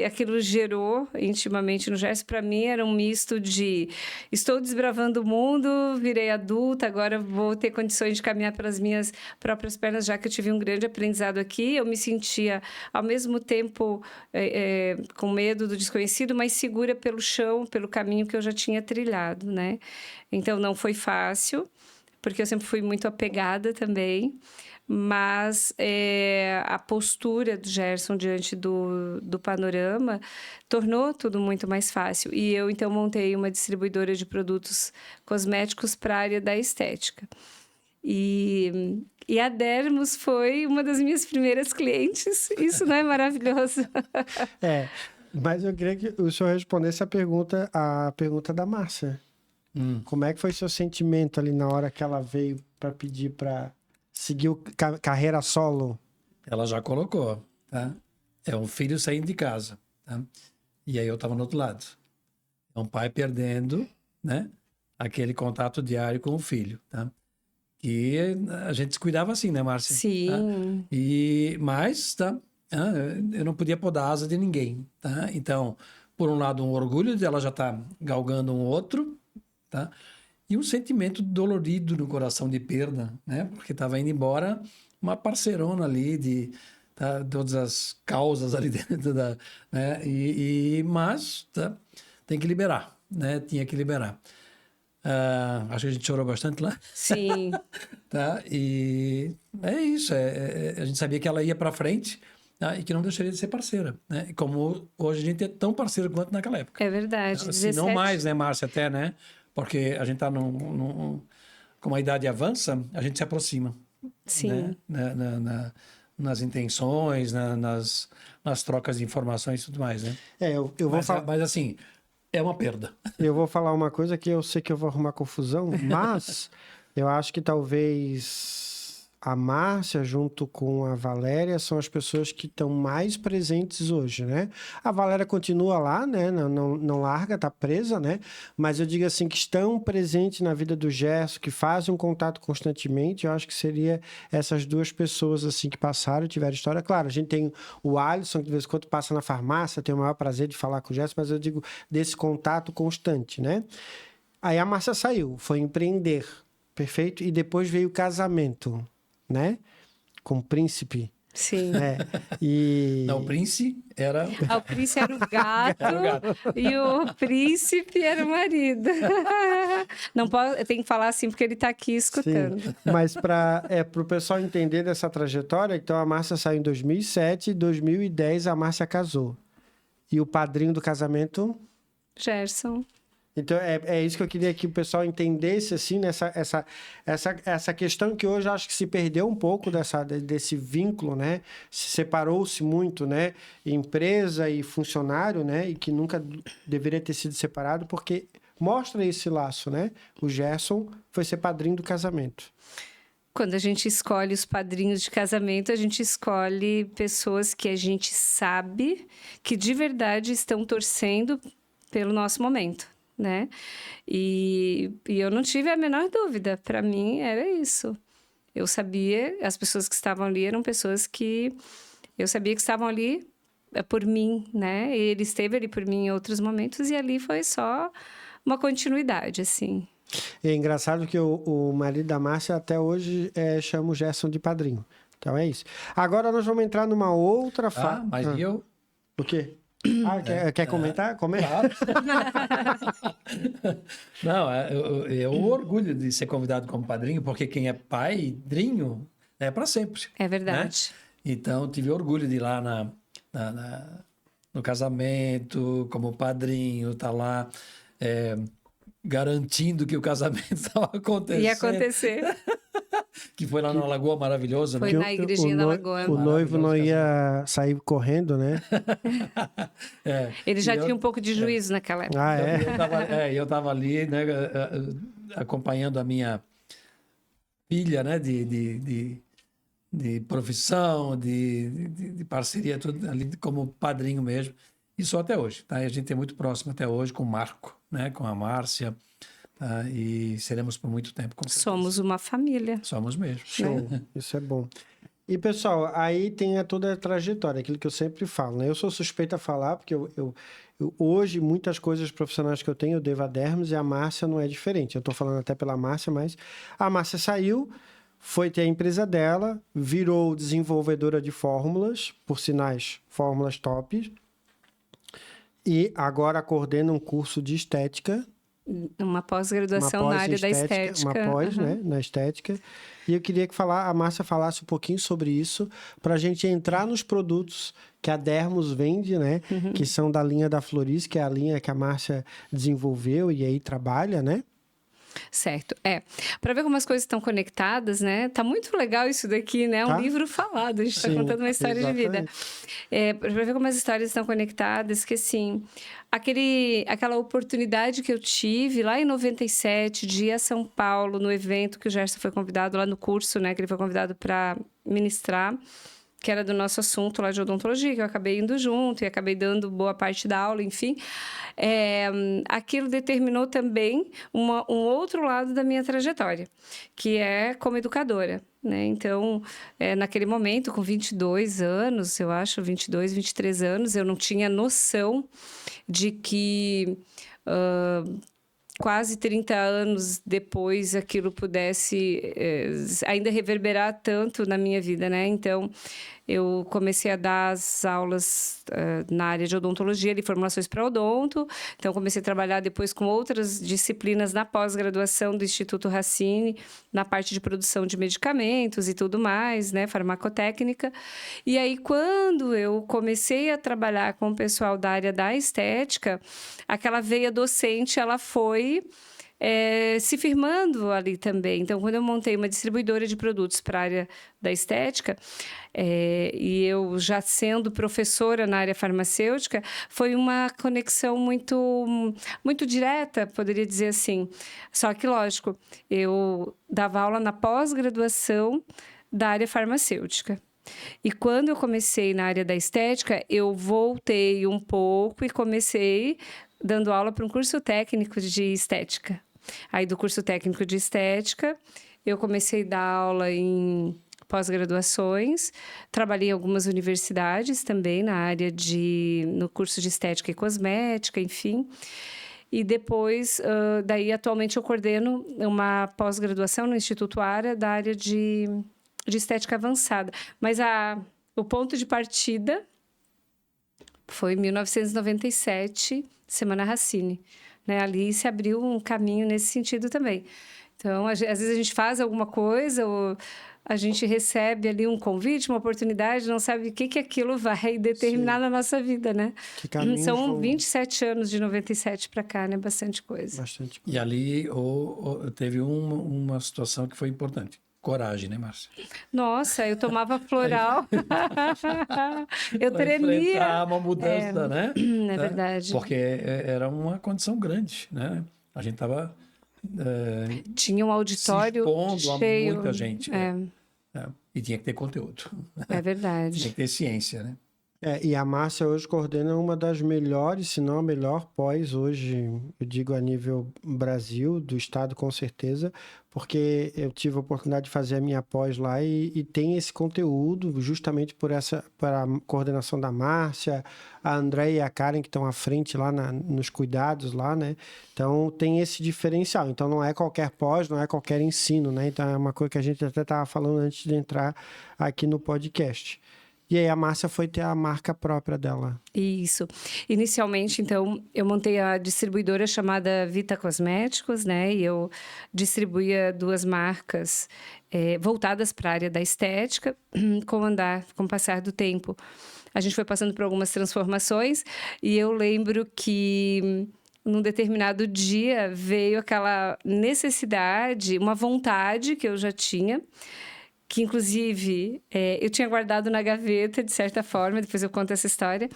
C: aquilo gerou intimamente no Gerson. Para mim era um misto de estou desbravando o mundo, virei adulta, agora vou ter condições de caminhar pelas minhas próprias pernas, já que eu tive um grande aprendizado aqui. Eu me sentia, ao mesmo tempo, com medo do desconhecido, mas segura pelo chão, pelo caminho que eu já tinha trilhado, né? Então, não foi fácil, porque eu sempre fui muito apegada também. Mas a postura do Gerson diante do panorama tornou tudo muito mais fácil. E eu, então, montei uma distribuidora de produtos cosméticos para a área da estética. E a Dermos foi uma das minhas primeiras clientes. Isso não é maravilhoso?
A: Mas eu queria que o senhor respondesse a pergunta da Márcia. Como é que foi seu sentimento ali na hora que ela veio para pedir para... seguiu carreira solo?
B: Ela já colocou, tá? É um filho saindo de casa, tá? E aí eu estava no outro lado. É um pai perdendo, né? Aquele contato diário com o filho, tá? Que a gente se cuidava assim, né, Márcia?
C: Sim.
B: Tá? Mas, tá? Eu não podia pôr da asa de ninguém, tá? Então, por um lado, um orgulho de ela já estar galgando um outro, tá? E um sentimento dolorido no coração de perda, né? Porque estava indo embora uma parceirona ali de todas as causas ali dentro da... né? Mas tem que liberar, né? Tinha que liberar. Acho que a gente chorou bastante lá.
C: Sim.
B: Tá? E é isso. A gente sabia que ela ia para frente, tá? E que não deixaria de ser parceira, né? E como hoje a gente é tão parceiro quanto naquela época.
C: É verdade.
B: Se não mais, né, Márcia? Até, né? Porque a gente está com a idade avança, a gente se aproxima.
C: Sim.
B: Né? Nas intenções, nas trocas de informações e tudo mais, né?
A: Eu vou falar...
B: Mas assim, é uma perda.
A: Eu vou falar uma coisa que eu sei que eu vou arrumar confusão, mas eu acho que talvez a Márcia, junto com a Valéria, são as pessoas que estão mais presentes hoje, né? A Valéria continua lá, né? Não larga, tá presa, né? Mas eu digo assim, que estão presentes na vida do Gerson, que fazem um contato constantemente, eu acho que seria essas duas pessoas, assim, que passaram, tiveram história. Claro, a gente tem o Alisson, que de vez em quando passa na farmácia, tem o maior prazer de falar com o Gerson, mas eu digo desse contato constante, né? Aí a Márcia saiu, foi empreender, perfeito? E depois veio o casamento, né? Com o príncipe.
C: Sim.
B: Não, o príncipe era...
C: O príncipe era o gato, e o príncipe era o marido. Não pode, eu tenho que falar assim porque ele está aqui escutando.
A: Sim. Mas para o pessoal entender dessa trajetória, então a Márcia saiu em 2007 e em 2010 a Márcia casou. E o padrinho do casamento?
C: Gerson.
A: Então, é isso que eu queria que o pessoal entendesse, assim, essa questão que hoje acho que se perdeu um pouco desse vínculo, né? Se separou-se muito, né? Empresa e funcionário, né? E que nunca deveria ter sido separado, porque mostra esse laço, né? O Gerson foi ser padrinho do casamento.
C: Quando a gente escolhe os padrinhos de casamento, a gente escolhe pessoas que a gente sabe que de verdade estão torcendo pelo nosso momento, né? E eu não tive a menor dúvida. Para mim, era isso. Eu sabia, as pessoas que estavam ali eram pessoas que eu sabia que estavam ali por mim, né? E ele esteve ali por mim em outros momentos e ali foi só uma continuidade, assim.
A: É engraçado que o marido da Márcia até hoje chama o Gerson de padrinho. Então é isso. Agora nós vamos entrar numa outra fase.
B: Mas eu...
A: O quê? Quer comentar?
B: Claro. Não, eu orgulho de ser convidado como padrinho, porque quem é padrinho é para sempre.
C: É verdade.
B: Né? Então, tive orgulho de ir lá no casamento, como padrinho, tá lá garantindo que o casamento estava acontecendo.
C: Ia acontecer.
B: Que foi lá na Lagoa Maravilhosa.
C: Foi na igrejinha da Lagoa.
A: O noivo não ia sair correndo, né?
C: Ele já tinha um pouco de juízo naquela época.
B: Eu estava ali, né, acompanhando a minha filha, né, de profissão, de parceria, tudo ali como padrinho mesmo. E só até hoje, tá? E a gente é muito próximo até hoje com o Marco, né, com a Márcia. E seremos por muito tempo.
C: Somos uma família.
B: Somos mesmo.
A: Show. Isso é bom. E, pessoal, aí tem toda a trajetória, aquilo que eu sempre falo, né? Eu sou suspeita a falar, porque eu hoje, muitas coisas profissionais que eu tenho, eu devo a Dermos, e a Márcia não é diferente. Eu estou falando até pela Márcia, mas a Márcia saiu, foi ter a empresa dela, virou desenvolvedora de fórmulas, por sinais, fórmulas top, e agora coordena um curso de estética.
C: Uma pós-graduação na área da estética.
A: Uma pós, né, na estética. E eu queria que a Márcia falasse um pouquinho sobre isso, para a gente entrar nos produtos que a Dermos vende, né? Que são da linha da Floris, que é a linha que a Márcia desenvolveu e aí trabalha, né?
C: Certo, para ver como as coisas estão conectadas, né? Tá muito legal isso daqui, né? Um livro falado, a gente está contando uma história de vida. Para ver como as histórias estão conectadas, que assim, aquela oportunidade que eu tive lá em 97, de ir a São Paulo, no evento que o Gerson foi convidado, lá no curso, né? Que ele foi convidado para ministrar, que era do nosso assunto lá de odontologia, que eu acabei indo junto e acabei dando boa parte da aula, enfim. Aquilo determinou também um outro lado da minha trajetória, que é como educadora, né? Então, naquele momento, com 22 anos, eu acho, 22, 23 anos, eu não tinha noção de que... quase 30 anos depois aquilo pudesse ainda reverberar tanto na minha vida, né? Então, eu comecei a dar as aulas na área de odontologia, de formulações para odonto. Então, comecei a trabalhar depois com outras disciplinas na pós-graduação do Instituto Racine, na parte de produção de medicamentos e tudo mais, né? Farmacotécnica. E aí, quando eu comecei a trabalhar com o pessoal da área da estética, aquela veia docente, ela foi... se firmando ali também. Então, quando eu montei uma distribuidora de produtos para a área da estética, e eu já sendo professora na área farmacêutica, foi uma conexão muito direta, poderia dizer assim. Só que, lógico, eu dava aula na pós-graduação da área farmacêutica. E quando eu comecei na área da estética, eu voltei um pouco e comecei dando aula para um curso técnico de estética. Aí, do curso técnico de estética, eu comecei a dar aula em pós-graduações, trabalhei em algumas universidades também no curso de estética e cosmética, enfim. E depois, daí, atualmente, eu coordeno uma pós-graduação no Instituto Ara da área de estética avançada. Mas o ponto de partida foi em 1997, Semana Racine. Né? Ali se abriu um caminho nesse sentido também. Então, às vezes a gente faz alguma coisa, a gente recebe ali um convite, uma oportunidade, não sabe o que aquilo vai determinar na nossa vida, né?
A: Que caminhos
C: São
A: vão-
C: 27 anos de 97 para cá, né? Bastante coisa.
A: Bastante.
B: E ali teve uma situação que foi importante. Coragem, né, Márcia?
C: Nossa, eu tomava floral. Eu
B: Para
C: tremia.
B: enfrentar uma mudança, né?
C: É verdade.
B: Porque era uma condição grande, né? A gente estava
C: Tinha um auditório
B: expondo
C: cheio.
B: a muita gente.
C: É,
B: E tinha que ter conteúdo.
C: é verdade.
B: Tinha que ter ciência, né?
A: E a Márcia hoje coordena uma das melhores, se não a melhor pós hoje, eu digo a nível Brasil, do estado com certeza, porque eu tive a oportunidade de fazer a minha pós lá e tem esse conteúdo justamente por a coordenação da Márcia, a Andréia e a Karen que estão à frente lá nos cuidados lá, né? Então tem esse diferencial. Então não é qualquer pós, não é qualquer ensino, né? Então é uma coisa que a gente até estava falando antes de entrar aqui no podcast. E aí a Márcia foi ter a marca própria dela.
C: Isso. Inicialmente, então, eu montei a distribuidora chamada Vita Cosméticos, né? E eu distribuía 2 marcas voltadas para a área da estética. Com o passar do tempo, a gente foi passando por algumas transformações e eu lembro que num determinado dia veio aquela necessidade, uma vontade que eu já tinha, que inclusive eu tinha guardado na gaveta, de certa forma, depois eu conto essa história,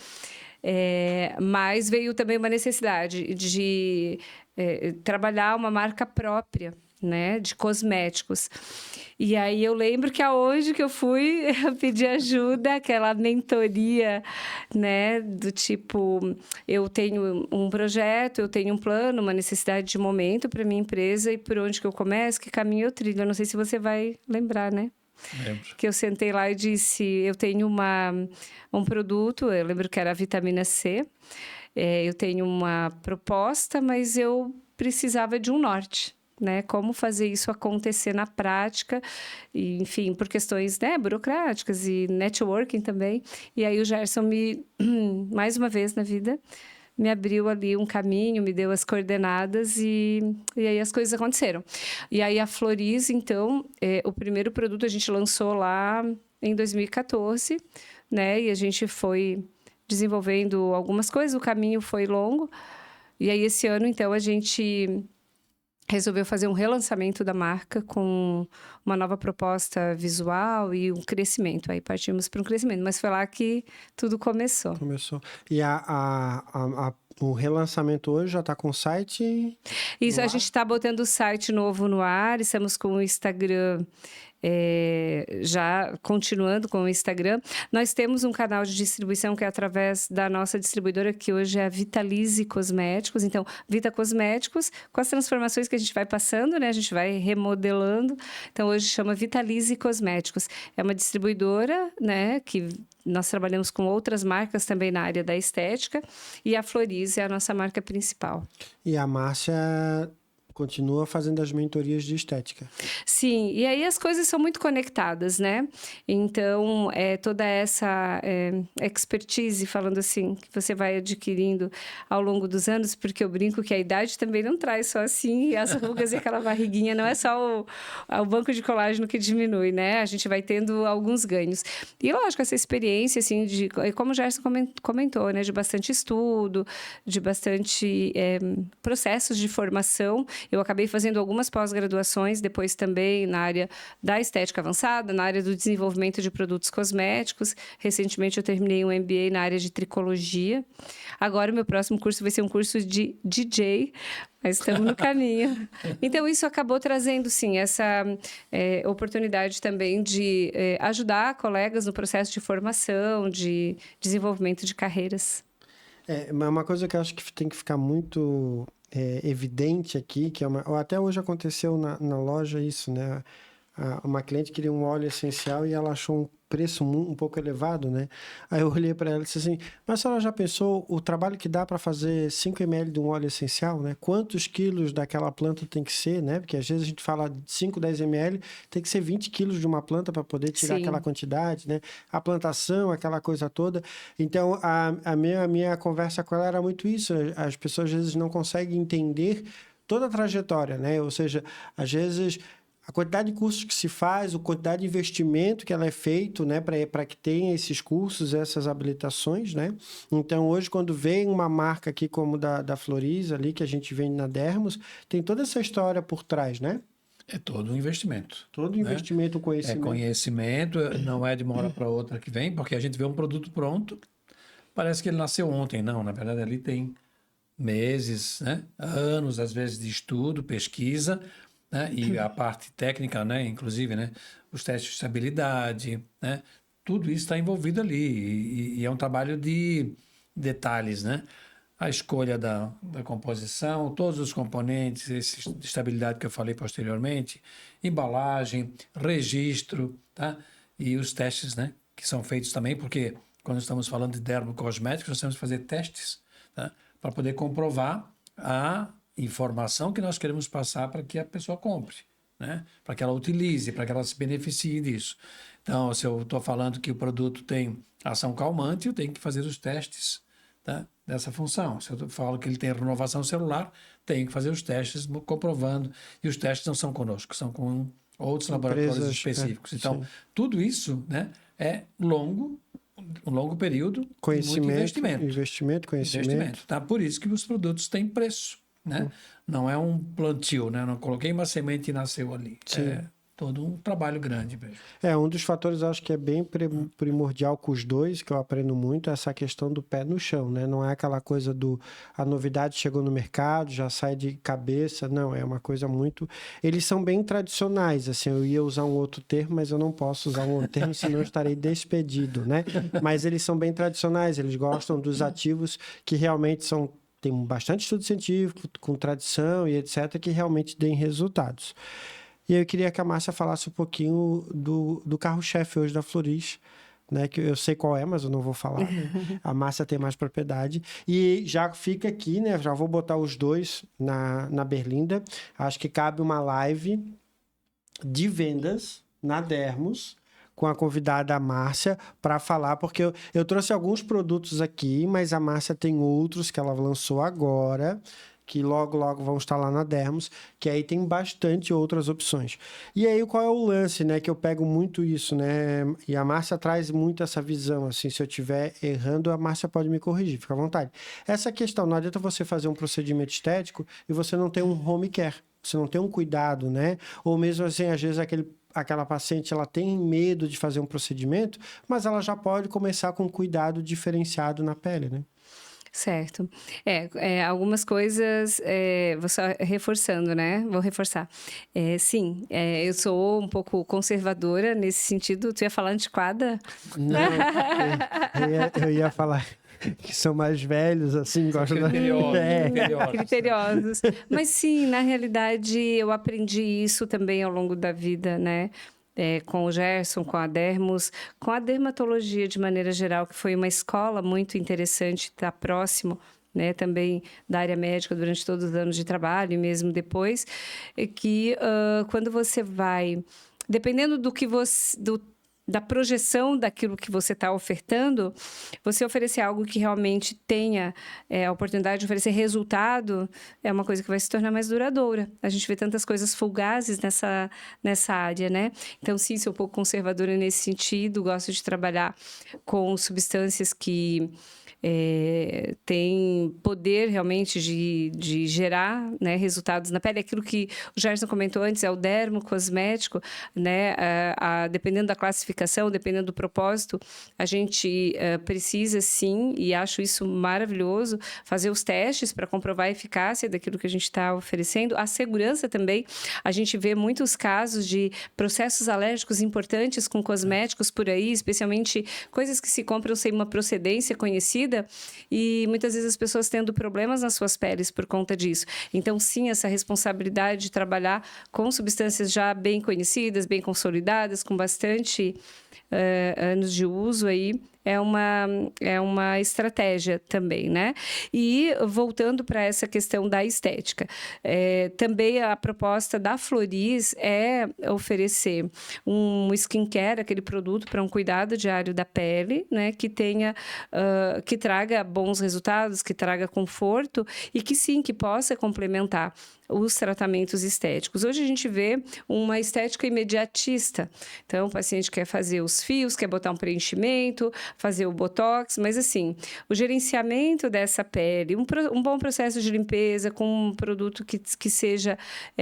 C: mas veio também uma necessidade de trabalhar uma marca própria, né, de cosméticos. E aí eu lembro que aonde que eu fui pedir ajuda, aquela mentoria, né, do tipo, eu tenho um projeto, eu tenho um plano, uma necessidade de momento para minha empresa e por onde que eu começo, que caminho eu trilho. Eu não sei se você vai lembrar, né?
B: Lembro.
C: Que eu sentei lá e disse, eu tenho um produto, eu lembro que era a vitamina C, eu tenho uma proposta, mas eu precisava de um norte, né? Como fazer isso acontecer na prática, e, enfim, por questões, né, burocráticas e networking também. E aí o Gerson mais uma vez na vida, me abriu ali um caminho, me deu as coordenadas e aí as coisas aconteceram. E aí a Florize, então, o primeiro produto a gente lançou lá em 2014, né? E a gente foi desenvolvendo algumas coisas, o caminho foi longo. E aí esse ano, então, a gente resolveu fazer um relançamento da marca com uma nova proposta visual e um crescimento. Aí partimos para um crescimento, mas foi lá que tudo começou.
A: E o relançamento hoje já está com o site?
C: Isso, a gente está botando o site novo no ar, estamos com o Instagram... já continuando com o Instagram, nós temos um canal de distribuição que é através da nossa distribuidora, que hoje é a Vitalize Cosméticos. Então, Vita Cosméticos, com as transformações que a gente vai passando, né? A gente vai remodelando. Então, hoje chama Vitalize Cosméticos. É uma distribuidora, né? Que nós trabalhamos com outras marcas também na área da estética. E a Florize é a nossa marca principal.
A: E a Márcia continua fazendo as mentorias de estética.
C: Sim, e aí as coisas são muito conectadas, né? Então, toda essa expertise, falando assim, que você vai adquirindo ao longo dos anos, porque eu brinco que a idade também não traz só assim, as rugas e aquela barriguinha, não é só o banco de colágeno que diminui, né? A gente vai tendo alguns ganhos. E, lógico, essa experiência, assim, como o Gerson comentou, né? De bastante estudo, de bastante processos de formação. Eu acabei fazendo algumas pós-graduações, depois também na área da estética avançada, na área do desenvolvimento de produtos cosméticos. Recentemente eu terminei um MBA na área de tricologia. Agora o meu próximo curso vai ser um curso de DJ, mas estamos no caminho. Então isso acabou trazendo, sim, essa oportunidade também de ajudar colegas no processo de formação, de desenvolvimento de carreiras.
A: Uma coisa que eu acho que tem que ficar muito evidente aqui, que até hoje aconteceu na loja isso, né? Uma cliente queria um óleo essencial e ela achou um preço um pouco elevado, né? Aí eu olhei para ela e disse assim, mas a senhora já pensou o trabalho que dá para fazer 5 ml de um óleo essencial, né? Quantos quilos daquela planta tem que ser, né? Porque às vezes a gente fala de 5, 10 ml, tem que ser 20 quilos de uma planta para poder tirar aquela quantidade, né? A plantação, aquela coisa toda. Então, a minha conversa com ela era muito isso. As pessoas às vezes não conseguem entender toda a trajetória, né? Ou seja, às vezes a quantidade de cursos que se faz, a quantidade de investimento que ela é feito, né, para que tenha esses cursos, essas habilitações, né? Então, hoje, quando vem uma marca aqui como da Floriza ali, que a gente vende na Dermos, tem toda essa história por trás, né?
B: É todo um investimento.
A: Todo investimento, conhecimento.
B: É conhecimento, não é de uma hora para outra que vem, porque a gente vê um produto pronto, parece que ele nasceu ontem. Não, na verdade, ali tem meses, né? Anos, às vezes, de estudo, pesquisa, né? E a parte técnica, né? Inclusive, né? Os testes de estabilidade, né? Tudo isso está envolvido ali e é um trabalho de detalhes, né? A escolha da composição, todos os componentes, esse de estabilidade que eu falei posteriormente, embalagem, registro, tá? E os testes, né? Que são feitos também, porque quando estamos falando de dermocosméticos, nós temos que fazer testes, tá? Para poder comprovar a informação que nós queremos passar para que a pessoa compre, né? Para que ela utilize, para que ela se beneficie disso. Então, se eu estou falando que o produto tem ação calmante, eu tenho que fazer os testes, tá? Dessa função. Se eu falo que ele tem renovação celular, tenho que fazer os testes comprovando. E os testes não são conosco, são com outros laboratórios específicos. Então, tudo isso, né, é um longo período,
A: conhecimento,
B: muito investimento.
A: Conhecimento.
B: Tá? Por isso que os produtos têm preço, né? Não é um plantio, né? Não coloquei uma semente e nasceu ali.
A: Sim.
B: É todo um trabalho grande mesmo.
A: Um dos fatores, eu acho que é bem primordial com os dois, que eu aprendo muito, é essa questão do pé no chão, né? Não é aquela coisa a novidade chegou no mercado, já sai de cabeça, não, é uma coisa muito... Eles são bem tradicionais, assim, eu ia usar um outro termo, mas eu não posso usar um outro termo, senão eu estarei despedido, né? Mas eles são bem tradicionais, eles gostam dos ativos que realmente tem bastante estudo científico, com tradição e etc., que realmente deem resultados. E eu queria que a Márcia falasse um pouquinho do carro-chefe hoje da Floriz, né? Que eu sei qual é, mas eu não vou falar. Né? A Márcia tem mais propriedade. E já fica aqui, né? Já vou botar os dois na Berlinda. Acho que cabe uma live de vendas na Dermos, com a convidada Márcia, para falar, porque eu trouxe alguns produtos aqui, mas a Márcia tem outros que ela lançou agora, que logo vão estar lá na Dermos, que aí tem bastante outras opções. E aí, qual é o lance, né? Que eu pego muito isso, né? E a Márcia traz muito essa visão, assim, se eu estiver errando, a Márcia pode me corrigir, fica à vontade. Essa questão, não adianta você fazer um procedimento estético e você não ter um home care, você não tem um cuidado, né? Ou mesmo assim, às vezes aquela paciente, ela tem medo de fazer um procedimento, mas ela já pode começar com um cuidado diferenciado na pele, né?
C: Certo. Algumas coisas, vou só reforçando, né? Vou reforçar. Sim, eu sou um pouco conservadora nesse sentido. Tu ia falar antiquada?
A: Não, eu ia falar que são mais velhos, assim, gostam
C: criteriosos. Mas sim, na realidade, eu aprendi isso também ao longo da vida, né? Com o Gerson, com a Dermos, com a dermatologia de maneira geral, que foi uma escola muito interessante, estar próximo, né, também da área médica durante todos os anos de trabalho e mesmo depois, que quando você vai, dependendo da projeção daquilo que você está ofertando, você oferecer algo que realmente tenha a oportunidade de oferecer resultado, é uma coisa que vai se tornar mais duradoura. A gente vê tantas coisas fugazes nessa área, né? Então, sim, sou um pouco conservadora nesse sentido, gosto de trabalhar com substâncias que tem poder realmente de gerar, né, resultados na pele. Aquilo que o Gerson comentou antes, é o dermocosmético, né? Dependendo da classificação, dependendo do propósito, a gente precisa sim, e acho isso maravilhoso, fazer os testes para comprovar a eficácia daquilo que a gente está oferecendo. A segurança também, a gente vê muitos casos de processos alérgicos importantes com cosméticos por aí, especialmente coisas que se compram sem uma procedência conhecida, e muitas vezes as pessoas tendo problemas nas suas peles por conta disso. Então, sim, essa responsabilidade de trabalhar com substâncias já bem conhecidas, bem consolidadas, com bastante anos de uso aí, é uma estratégia também, né? E voltando para essa questão da estética, também a proposta da Floris é oferecer um skincare, aquele produto para um cuidado diário da pele, né? Que tenha, que traga bons resultados, que traga conforto e que sim, que possa complementar os tratamentos estéticos. Hoje a gente vê uma estética imediatista. Então, o paciente quer fazer os fios, quer botar um preenchimento, fazer o botox, mas assim, o gerenciamento dessa pele, um bom processo de limpeza com um produto que seja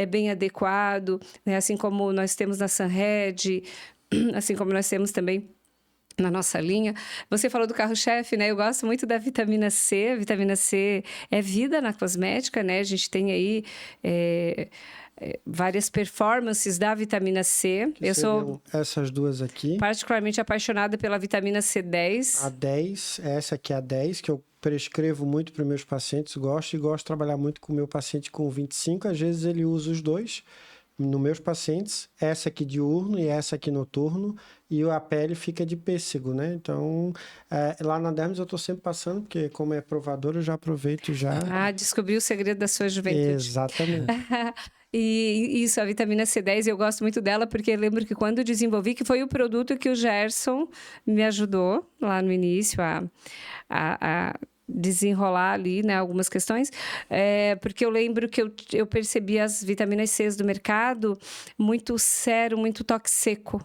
C: bem adequado, né? Assim como nós temos na Sunhead, assim como nós temos também na nossa linha. Você falou do carro-chefe, né? Eu gosto muito da vitamina C. A vitamina C é vida na cosmética, né? A gente tem aí várias performances da vitamina C.
A: Eu sou essas duas aqui.
C: Particularmente apaixonada pela vitamina C10.
A: A 10, essa aqui é a 10, que eu prescrevo muito para os meus pacientes, gosto de trabalhar muito com o meu paciente com 25. Às vezes ele usa os dois. Nos meus pacientes, essa aqui diurno e essa aqui noturno, e a pele fica de pêssego, né? Então, lá na Dermis eu estou sempre passando, porque como é provador, eu já aproveito e já...
C: Descobri o segredo da sua juventude.
A: Exatamente.
C: E isso, a vitamina C10, eu gosto muito dela, porque eu lembro que quando eu desenvolvi, que foi o produto que o Gerson me ajudou lá no início a desenrolar ali, né, algumas questões, porque eu lembro que eu percebi as vitaminas C do mercado muito sério, muito toque seco.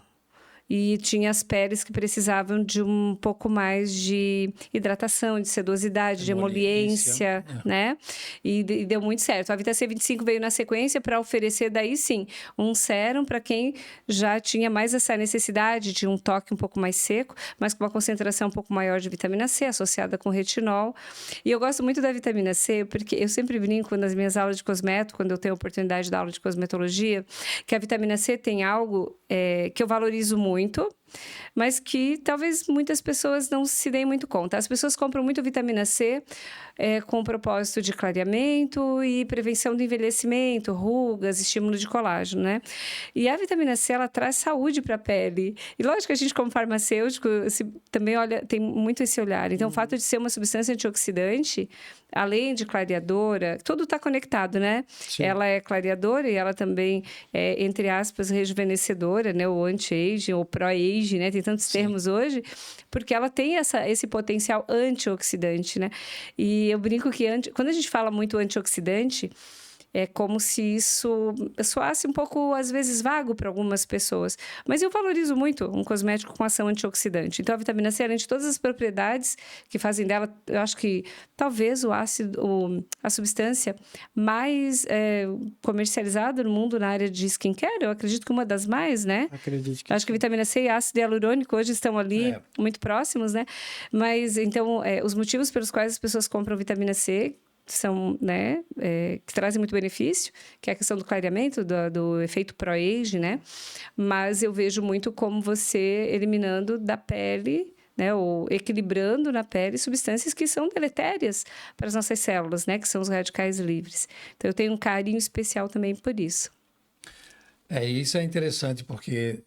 C: E tinha as peles que precisavam de um pouco mais de hidratação, de sedosidade, de emoliência, né? E deu muito certo. A Vita C25 veio na sequência para oferecer, daí sim, um sérum para quem já tinha mais essa necessidade de um toque um pouco mais seco, mas com uma concentração um pouco maior de vitamina C, associada com retinol. E eu gosto muito da vitamina C, porque eu sempre brinco nas minhas aulas de cosmeto, quando eu tenho a oportunidade de dar aula de cosmetologia, que a vitamina C tem algo que eu valorizo muito, mas que talvez muitas pessoas não se deem muito conta. As pessoas compram muito vitamina C com o propósito de clareamento e prevenção do envelhecimento, rugas, estímulo de colágeno, né? E a vitamina C, ela traz saúde para a pele. E lógico que a gente, como farmacêutico, também tem muito esse olhar. Então, o fato de ser uma substância antioxidante, além de clareadora, tudo está conectado, né? Sim. Ela é clareadora e ela também é, entre aspas, rejuvenescedora, né? O anti-aging ou pró-aging, né? Tem tantos termos hoje, porque ela tem esse potencial antioxidante, né? E eu brinco que quando a gente fala muito antioxidante, é como se isso soasse um pouco, às vezes, vago para algumas pessoas. Mas eu valorizo muito um cosmético com ação antioxidante. Então, a vitamina C, além de todas as propriedades que fazem dela, eu acho que talvez a substância mais comercializada no mundo na área de skincare, eu acredito que uma das mais, né?
A: Acredito que
C: acho que a vitamina C e ácido hialurônico hoje estão ali muito próximos, né? Mas, então, os motivos pelos quais as pessoas compram vitamina C são, né, que trazem muito benefício, que é a questão do clareamento, do efeito pró-aging, né? Mas eu vejo muito como você eliminando da pele, né, ou equilibrando na pele substâncias que são deletérias para as nossas células, né, que são os radicais livres. Então, eu tenho um carinho especial também por isso.
B: Isso é interessante, porque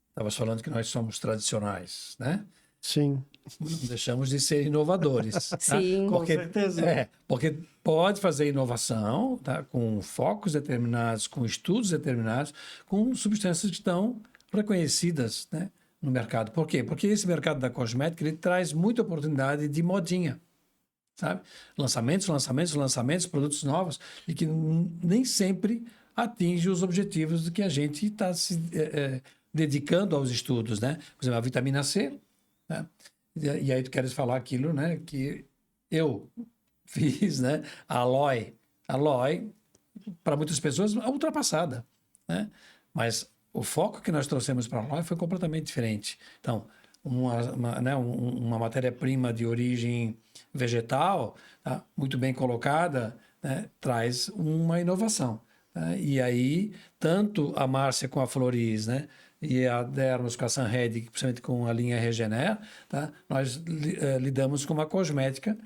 B: estavas falando que nós somos tradicionais, né?
A: Sim.
B: Não deixamos de ser inovadores.
C: Sim,
B: tá? Porque,
A: com certeza.
B: Porque pode fazer inovação, tá? Com focos determinados, com estudos determinados, com substâncias que estão reconhecidas, né, no mercado. Por quê? Porque esse mercado da cosmética ele traz muita oportunidade de modinha, sabe? Lançamentos, produtos novos, e que nem sempre atinge os objetivos que a gente está se dedicando aos estudos, né? Por exemplo, a vitamina C, né? E aí tu queres falar aquilo, né, que eu fiz, né, a Aloe, para muitas pessoas, é ultrapassada, né? Mas o foco que nós trouxemos para a Aloe foi completamente diferente. Então, uma matéria-prima de origem vegetal, tá, muito bem colocada, né, traz uma inovação. Tá? E aí, tanto a Márcia com a Floris, né, e a Dermos com a Sunhead, principalmente com a linha Regener, tá? Nós lidamos com uma cosmética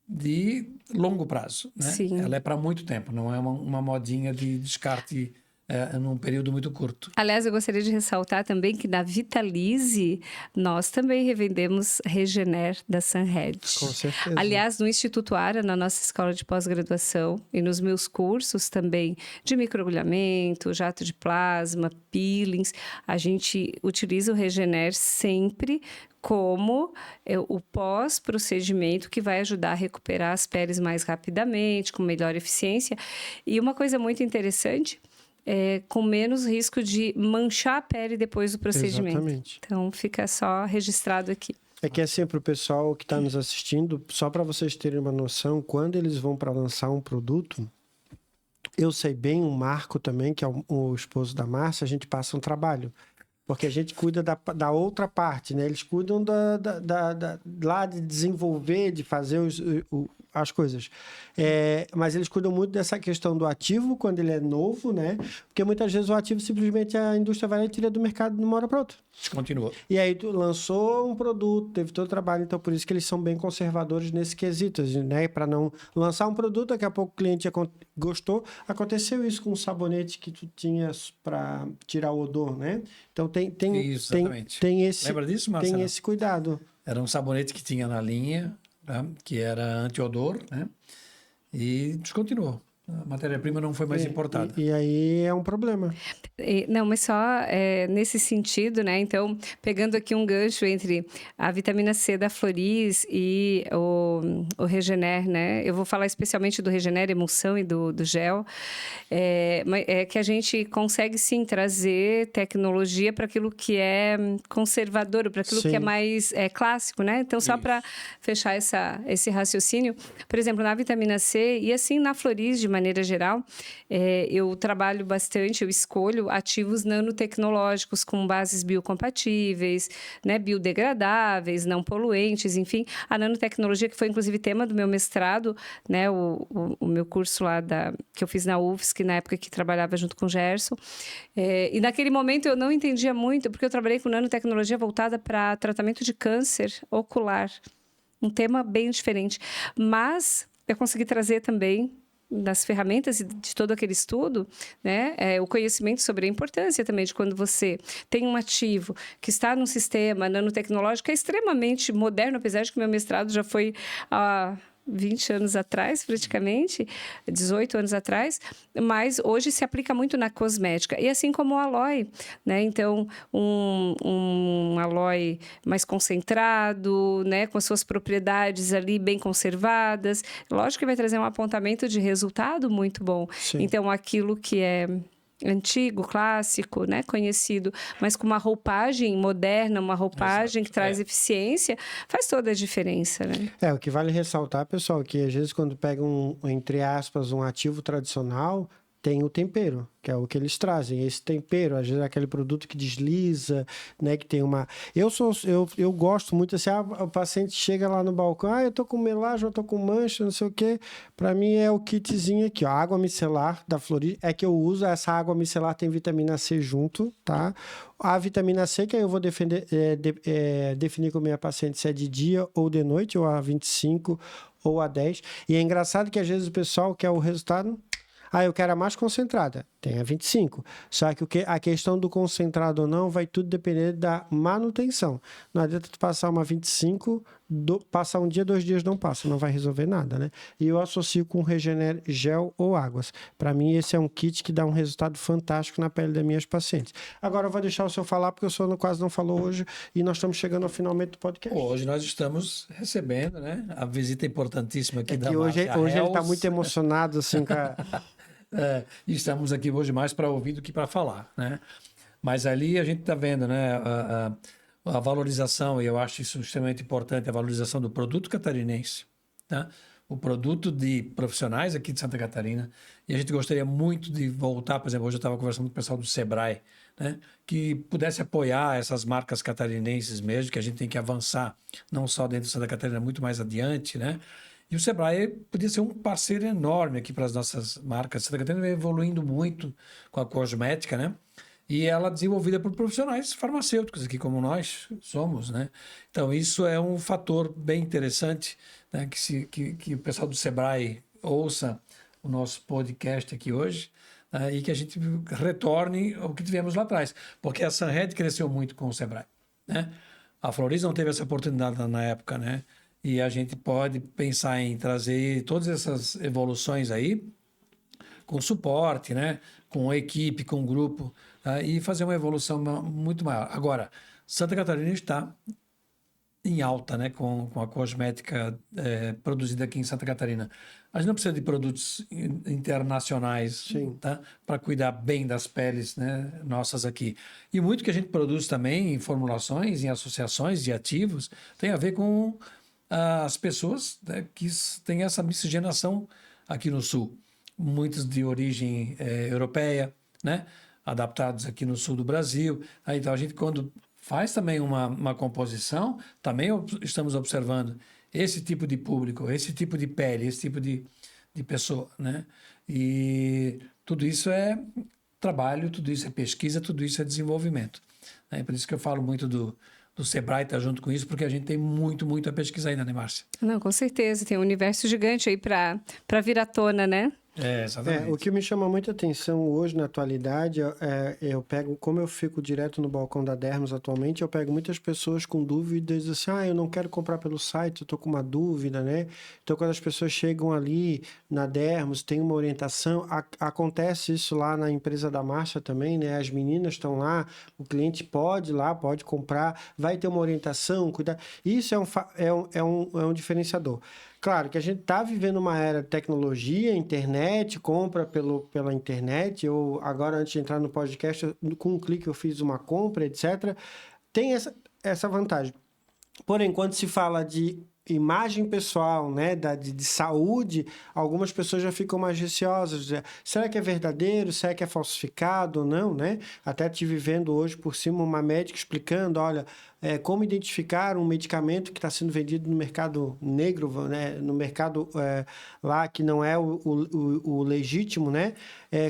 B: de longo prazo, né?
C: Sim.
B: Ela é para muito tempo, não é uma modinha de descarte num período muito curto.
C: Aliás, eu gostaria de ressaltar também que na Vitalize, nós também revendemos Regener da Sunhead.
A: Com certeza.
C: Aliás, no Instituto Ara, na nossa escola de pós-graduação e nos meus cursos também de microagulhamento, jato de plasma, peelings, a gente utiliza o Regener sempre como o pós-procedimento que vai ajudar a recuperar as peles mais rapidamente, com melhor eficiência. E uma coisa muito interessante, com menos risco de manchar a pele depois do procedimento.
A: Exatamente.
C: Então, fica só registrado aqui.
A: É que assim, para o pessoal que está nos assistindo, só para vocês terem uma noção, quando eles vão para lançar um produto, eu sei bem, o Marco também, que é o esposo da Márcia, a gente passa um trabalho. Porque a gente cuida da outra parte, né? Eles cuidam lá de desenvolver, de fazer as coisas. Mas eles cuidam muito dessa questão do ativo, quando ele é novo, né? Porque muitas vezes o ativo simplesmente a indústria vai lá e tira do mercado de uma hora para outra.
B: Continua.
A: E aí tu lançou um produto, teve todo o trabalho, então por isso que eles são bem conservadores nesse quesito, né? Para não lançar um produto, daqui a pouco o cliente gostou. Aconteceu isso com um sabonete que tu tinhas para tirar o odor, né? Então tem esse,
B: lembra disso, Marcelo?
A: tem esse cuidado.
B: Era um sabonete que tinha na linha, tá? Que era anti-odor, né? E descontinuou. A matéria-prima não foi mais importada.
A: E aí é um problema.
C: Não, mas só nesse sentido, né? Então, pegando aqui um gancho entre a vitamina C da Floris e o Regener, né? Eu vou falar especialmente do Regener Emulsão e do gel. Que a gente consegue, sim, trazer tecnologia para aquilo que é conservador, para aquilo que é mais clássico, né? Então, só para fechar esse raciocínio, por exemplo, na vitamina C e assim na Floris, de maneira geral, eu trabalho bastante, eu escolho ativos nanotecnológicos com bases biocompatíveis, né, biodegradáveis, não poluentes, enfim. A nanotecnologia, que foi inclusive tema do meu mestrado, né, o meu curso lá que eu fiz na UFSC, na época que trabalhava junto com o Gerson. E naquele momento eu não entendia muito, porque eu trabalhei com nanotecnologia voltada para tratamento de câncer ocular. Um tema bem diferente. Mas eu consegui trazer também das ferramentas e de todo aquele estudo, né, o conhecimento sobre a importância também de quando você tem um ativo que está num sistema nanotecnológico é extremamente moderno, apesar de que meu mestrado já foi 20 anos atrás, praticamente, 18 anos atrás, mas hoje se aplica muito na cosmética. E assim como o aloe, né? Então, um aloe mais concentrado, né? Com as suas propriedades ali bem conservadas, lógico que vai trazer um apontamento de resultado muito bom.
A: Sim.
C: Então, aquilo que é antigo, clássico, né, conhecido, mas com uma roupagem moderna, uma roupagem que traz eficiência, faz toda a diferença, né?
A: O que vale ressaltar, pessoal, que às vezes quando pega entre aspas, um ativo tradicional, tem o tempero, que é o que eles trazem. Esse tempero, às vezes é aquele produto que desliza, né? Que tem uma... Eu gosto muito assim, o paciente chega lá no balcão, eu tô com melasma, eu tô com mancha, não sei o quê. Para mim é o kitzinho aqui, ó, água micelar da Floris, é que eu uso, essa água micelar tem vitamina C junto, tá? A vitamina C, que aí eu vou definir com a minha paciente se é de dia ou de noite, ou a 25 ou a 10. E é engraçado que às vezes o pessoal quer o resultado... eu quero a mais concentrada. Tem a 25. Só que a questão do concentrado ou não vai tudo depender da manutenção. Não adianta tu passar uma 25, passar um dia, 2 dias não passa. Não vai resolver nada, né? E eu associo com Regener gel ou águas. Para mim, esse é um kit que dá um resultado fantástico na pele das minhas pacientes. Agora eu vou deixar o senhor falar, porque o senhor quase não falou hoje e nós estamos chegando ao finalmente do podcast.
B: Hoje nós estamos recebendo, né, a visita importantíssima aqui da
A: Márcia. Hoje ele está muito emocionado, assim, com a...
B: E estamos aqui hoje mais para ouvir do que para falar, né? Mas ali a gente está vendo, né, a valorização, e eu acho isso extremamente importante, a valorização do produto catarinense, tá? O produto de profissionais aqui de Santa Catarina. E a gente gostaria muito de voltar, por exemplo, hoje eu estava conversando com o pessoal do Sebrae, né, que pudesse apoiar essas marcas catarinenses mesmo, que a gente tem que avançar, não só dentro de Santa Catarina, muito mais adiante, né? E o Sebrae podia ser um parceiro enorme aqui para as nossas marcas. Santa Catarina vem evoluindo muito com a cosmética, né? E ela desenvolvida por profissionais farmacêuticos, aqui como nós somos, né? Então, isso é um fator bem interessante, né? Que o pessoal do Sebrae ouça o nosso podcast aqui hoje, e que a gente retorne o que tivemos lá atrás. Porque a Sunhead cresceu muito com o Sebrae, né? A Floriz não teve essa oportunidade na época, né? E a gente pode pensar em trazer todas essas evoluções aí com suporte, né? Com a equipe, com o grupo, e fazer uma evolução muito maior. Agora, Santa Catarina está em alta, né, com a cosmética produzida aqui em Santa Catarina. A gente não precisa de produtos internacionais, tá, para cuidar bem das peles, né, nossas aqui. E muito que a gente produz também em formulações, em associações de ativos, tem a ver com as pessoas, né, que têm essa miscigenação aqui no Sul. Muitos de origem europeia, né, adaptados aqui no sul do Brasil. Então, a gente, quando faz também uma composição, também estamos observando esse tipo de público, esse tipo de pele, esse tipo de pessoa, né? E tudo isso é trabalho, tudo isso é pesquisa, tudo isso é desenvolvimento, né? Por isso que eu falo muito do Sebrae estar junto com isso, porque a gente tem muito a pesquisa ainda, né, Márcia?
C: Não, com certeza. Tem um universo gigante aí para vir à tona, né?
B: Exatamente.
A: O que me chama muita atenção hoje, na atualidade, eu pego, como eu fico direto no balcão da Dermos atualmente, eu pego muitas pessoas com dúvidas, assim, eu não quero comprar pelo site, eu tô com uma dúvida, né? Então, quando as pessoas chegam ali na Dermos, tem uma orientação, acontece isso lá na empresa da Márcia também, né? As meninas estão lá, o cliente pode ir lá, pode comprar, vai ter uma orientação, cuidar. Isso é um diferenciador. Claro que a gente está vivendo uma era de tecnologia, internet, compra pela internet. Eu, agora, antes de entrar no podcast, com um clique eu fiz uma compra, etc. Tem essa vantagem. Porém, quando se fala de imagem pessoal, né, de saúde, algumas pessoas já ficam mais receosas. Será que é verdadeiro? Será que é falsificado ou não, né? Até estive vendo hoje por cima uma médica explicando, olha, como identificar um medicamento que está sendo vendido no mercado negro, né, no mercado lá que não é o legítimo, né?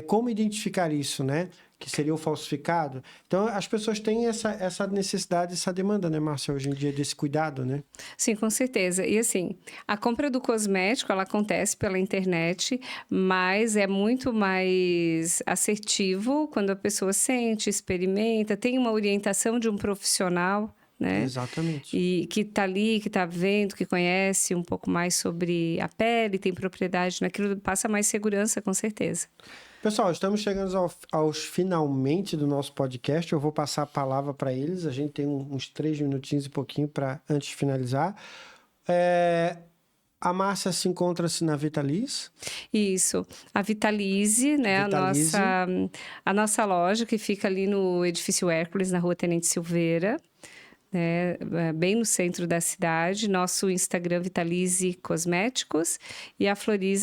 A: Como identificar isso, né? Que seria o falsificado. Então, as pessoas têm essa necessidade, essa demanda, né, Márcia, hoje em dia, desse cuidado, né?
C: Sim, com certeza. E assim, a compra do cosmético, ela acontece pela internet, mas é muito mais assertivo quando a pessoa sente, experimenta, tem uma orientação de um profissional, né?
A: Exatamente.
C: E que está ali, que está vendo, que conhece um pouco mais sobre a pele, tem propriedade naquilo, passa mais segurança, com certeza.
A: Pessoal, estamos chegando aos finalmente do nosso podcast. Eu vou passar a palavra para eles. A gente tem uns 3 minutinhos e pouquinho antes de finalizar. A Márcia se encontra-se na Vitalize.
C: Isso. A Vitalize, né?
A: Vitalize.
C: A nossa loja, que fica ali no Edifício Hércules, na Rua Tenente Silveira, né? Bem no centro da cidade. Nosso Instagram, Vitalize Cosméticos. E a Floriz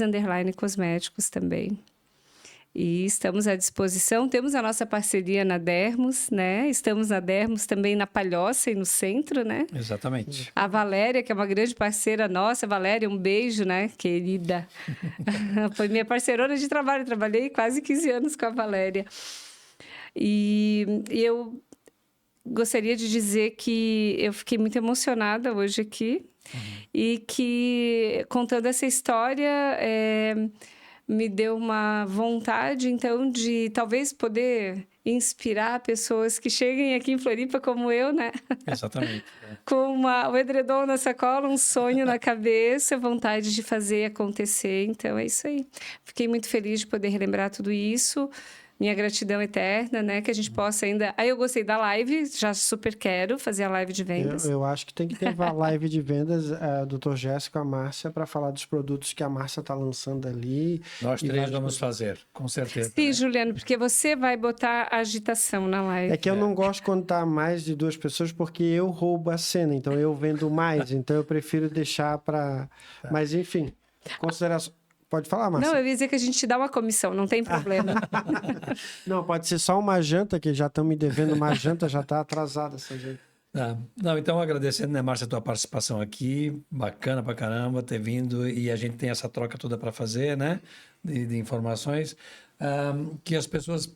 C: _Cosméticos também. E estamos à disposição. Temos a nossa parceria na Dermos, né? Estamos na Dermos também na Palhoça e no centro, né?
B: Exatamente.
C: A Valéria, que é uma grande parceira nossa. Valéria, um beijo, né? Querida. Foi minha parceirona de trabalho. Trabalhei quase 15 anos com a Valéria. E eu gostaria de dizer que eu fiquei muito emocionada hoje aqui. E que, contando essa história... me deu uma vontade, então, de talvez poder inspirar pessoas que cheguem aqui em Floripa como eu, né?
B: Exatamente.
C: Com o edredom na sacola, um sonho na cabeça, vontade de fazer acontecer. Então, é isso aí. Fiquei muito feliz de poder relembrar tudo isso. Minha gratidão eterna, né? Que a gente possa ainda... Aí eu gostei da live, já super quero fazer a live de vendas.
A: Eu acho que tem que ter uma live de vendas, Dr. Jéssica, a Márcia, para falar dos produtos que a Márcia está lançando ali.
B: Nós três vamos fazer, com certeza.
C: Sim,
B: né?
C: Juliano, porque você vai botar agitação na live.
A: É que eu não gosto quando tá mais de 2 pessoas, porque eu roubo a cena, então eu vendo mais, então eu prefiro deixar para... Mas, enfim, consideração... Pode falar, Márcia.
C: Não, eu ia dizer que a gente dá uma comissão, não tem problema.
A: Não, pode ser só uma janta, que já estão me devendo uma janta, já está atrasada essa janta.
B: Não, então agradecendo, né, Márcia, a tua participação aqui, bacana pra caramba ter vindo, e a gente tem essa troca toda para fazer, né, de informações, que as pessoas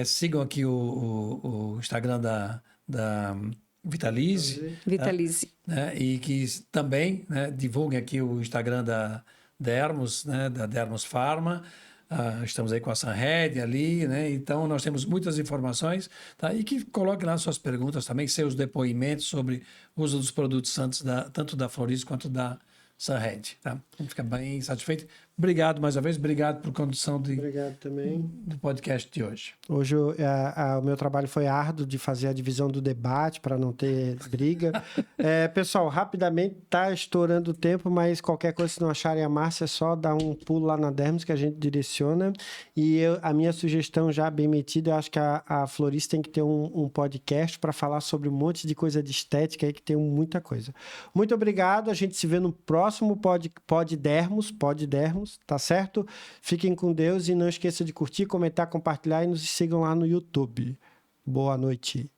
B: sigam aqui o Instagram da Vitalize.
C: Vitalize.
B: Né, e que também, né, divulguem aqui o Instagram da Dermos, né, da Dermos Pharma, estamos aí com a Sunhead ali, né? Então, nós temos muitas informações, tá? E que coloque lá suas perguntas também, seus depoimentos sobre o uso dos produtos Santos, tanto da Florize quanto da Sunhead, tá? A gente fica bem satisfeito. Obrigado mais uma vez, obrigado por condução
A: Obrigado também.
B: do podcast de hoje.
A: Hoje o meu trabalho foi árduo de fazer a divisão do debate para não ter briga. Pessoal, rapidamente, tá estourando o tempo, mas qualquer coisa, se não acharem a Márcia, é só dar um pulo lá na Dermos que a gente direciona. E a minha sugestão já bem metida, eu acho que a Florize tem que ter um podcast para falar sobre um monte de coisa de estética aí, que tem muita coisa. Muito obrigado, a gente se vê no próximo Pod Dermos, tá certo? Fiquem com Deus e não esqueça de curtir, comentar, compartilhar e nos sigam lá no YouTube. Boa noite.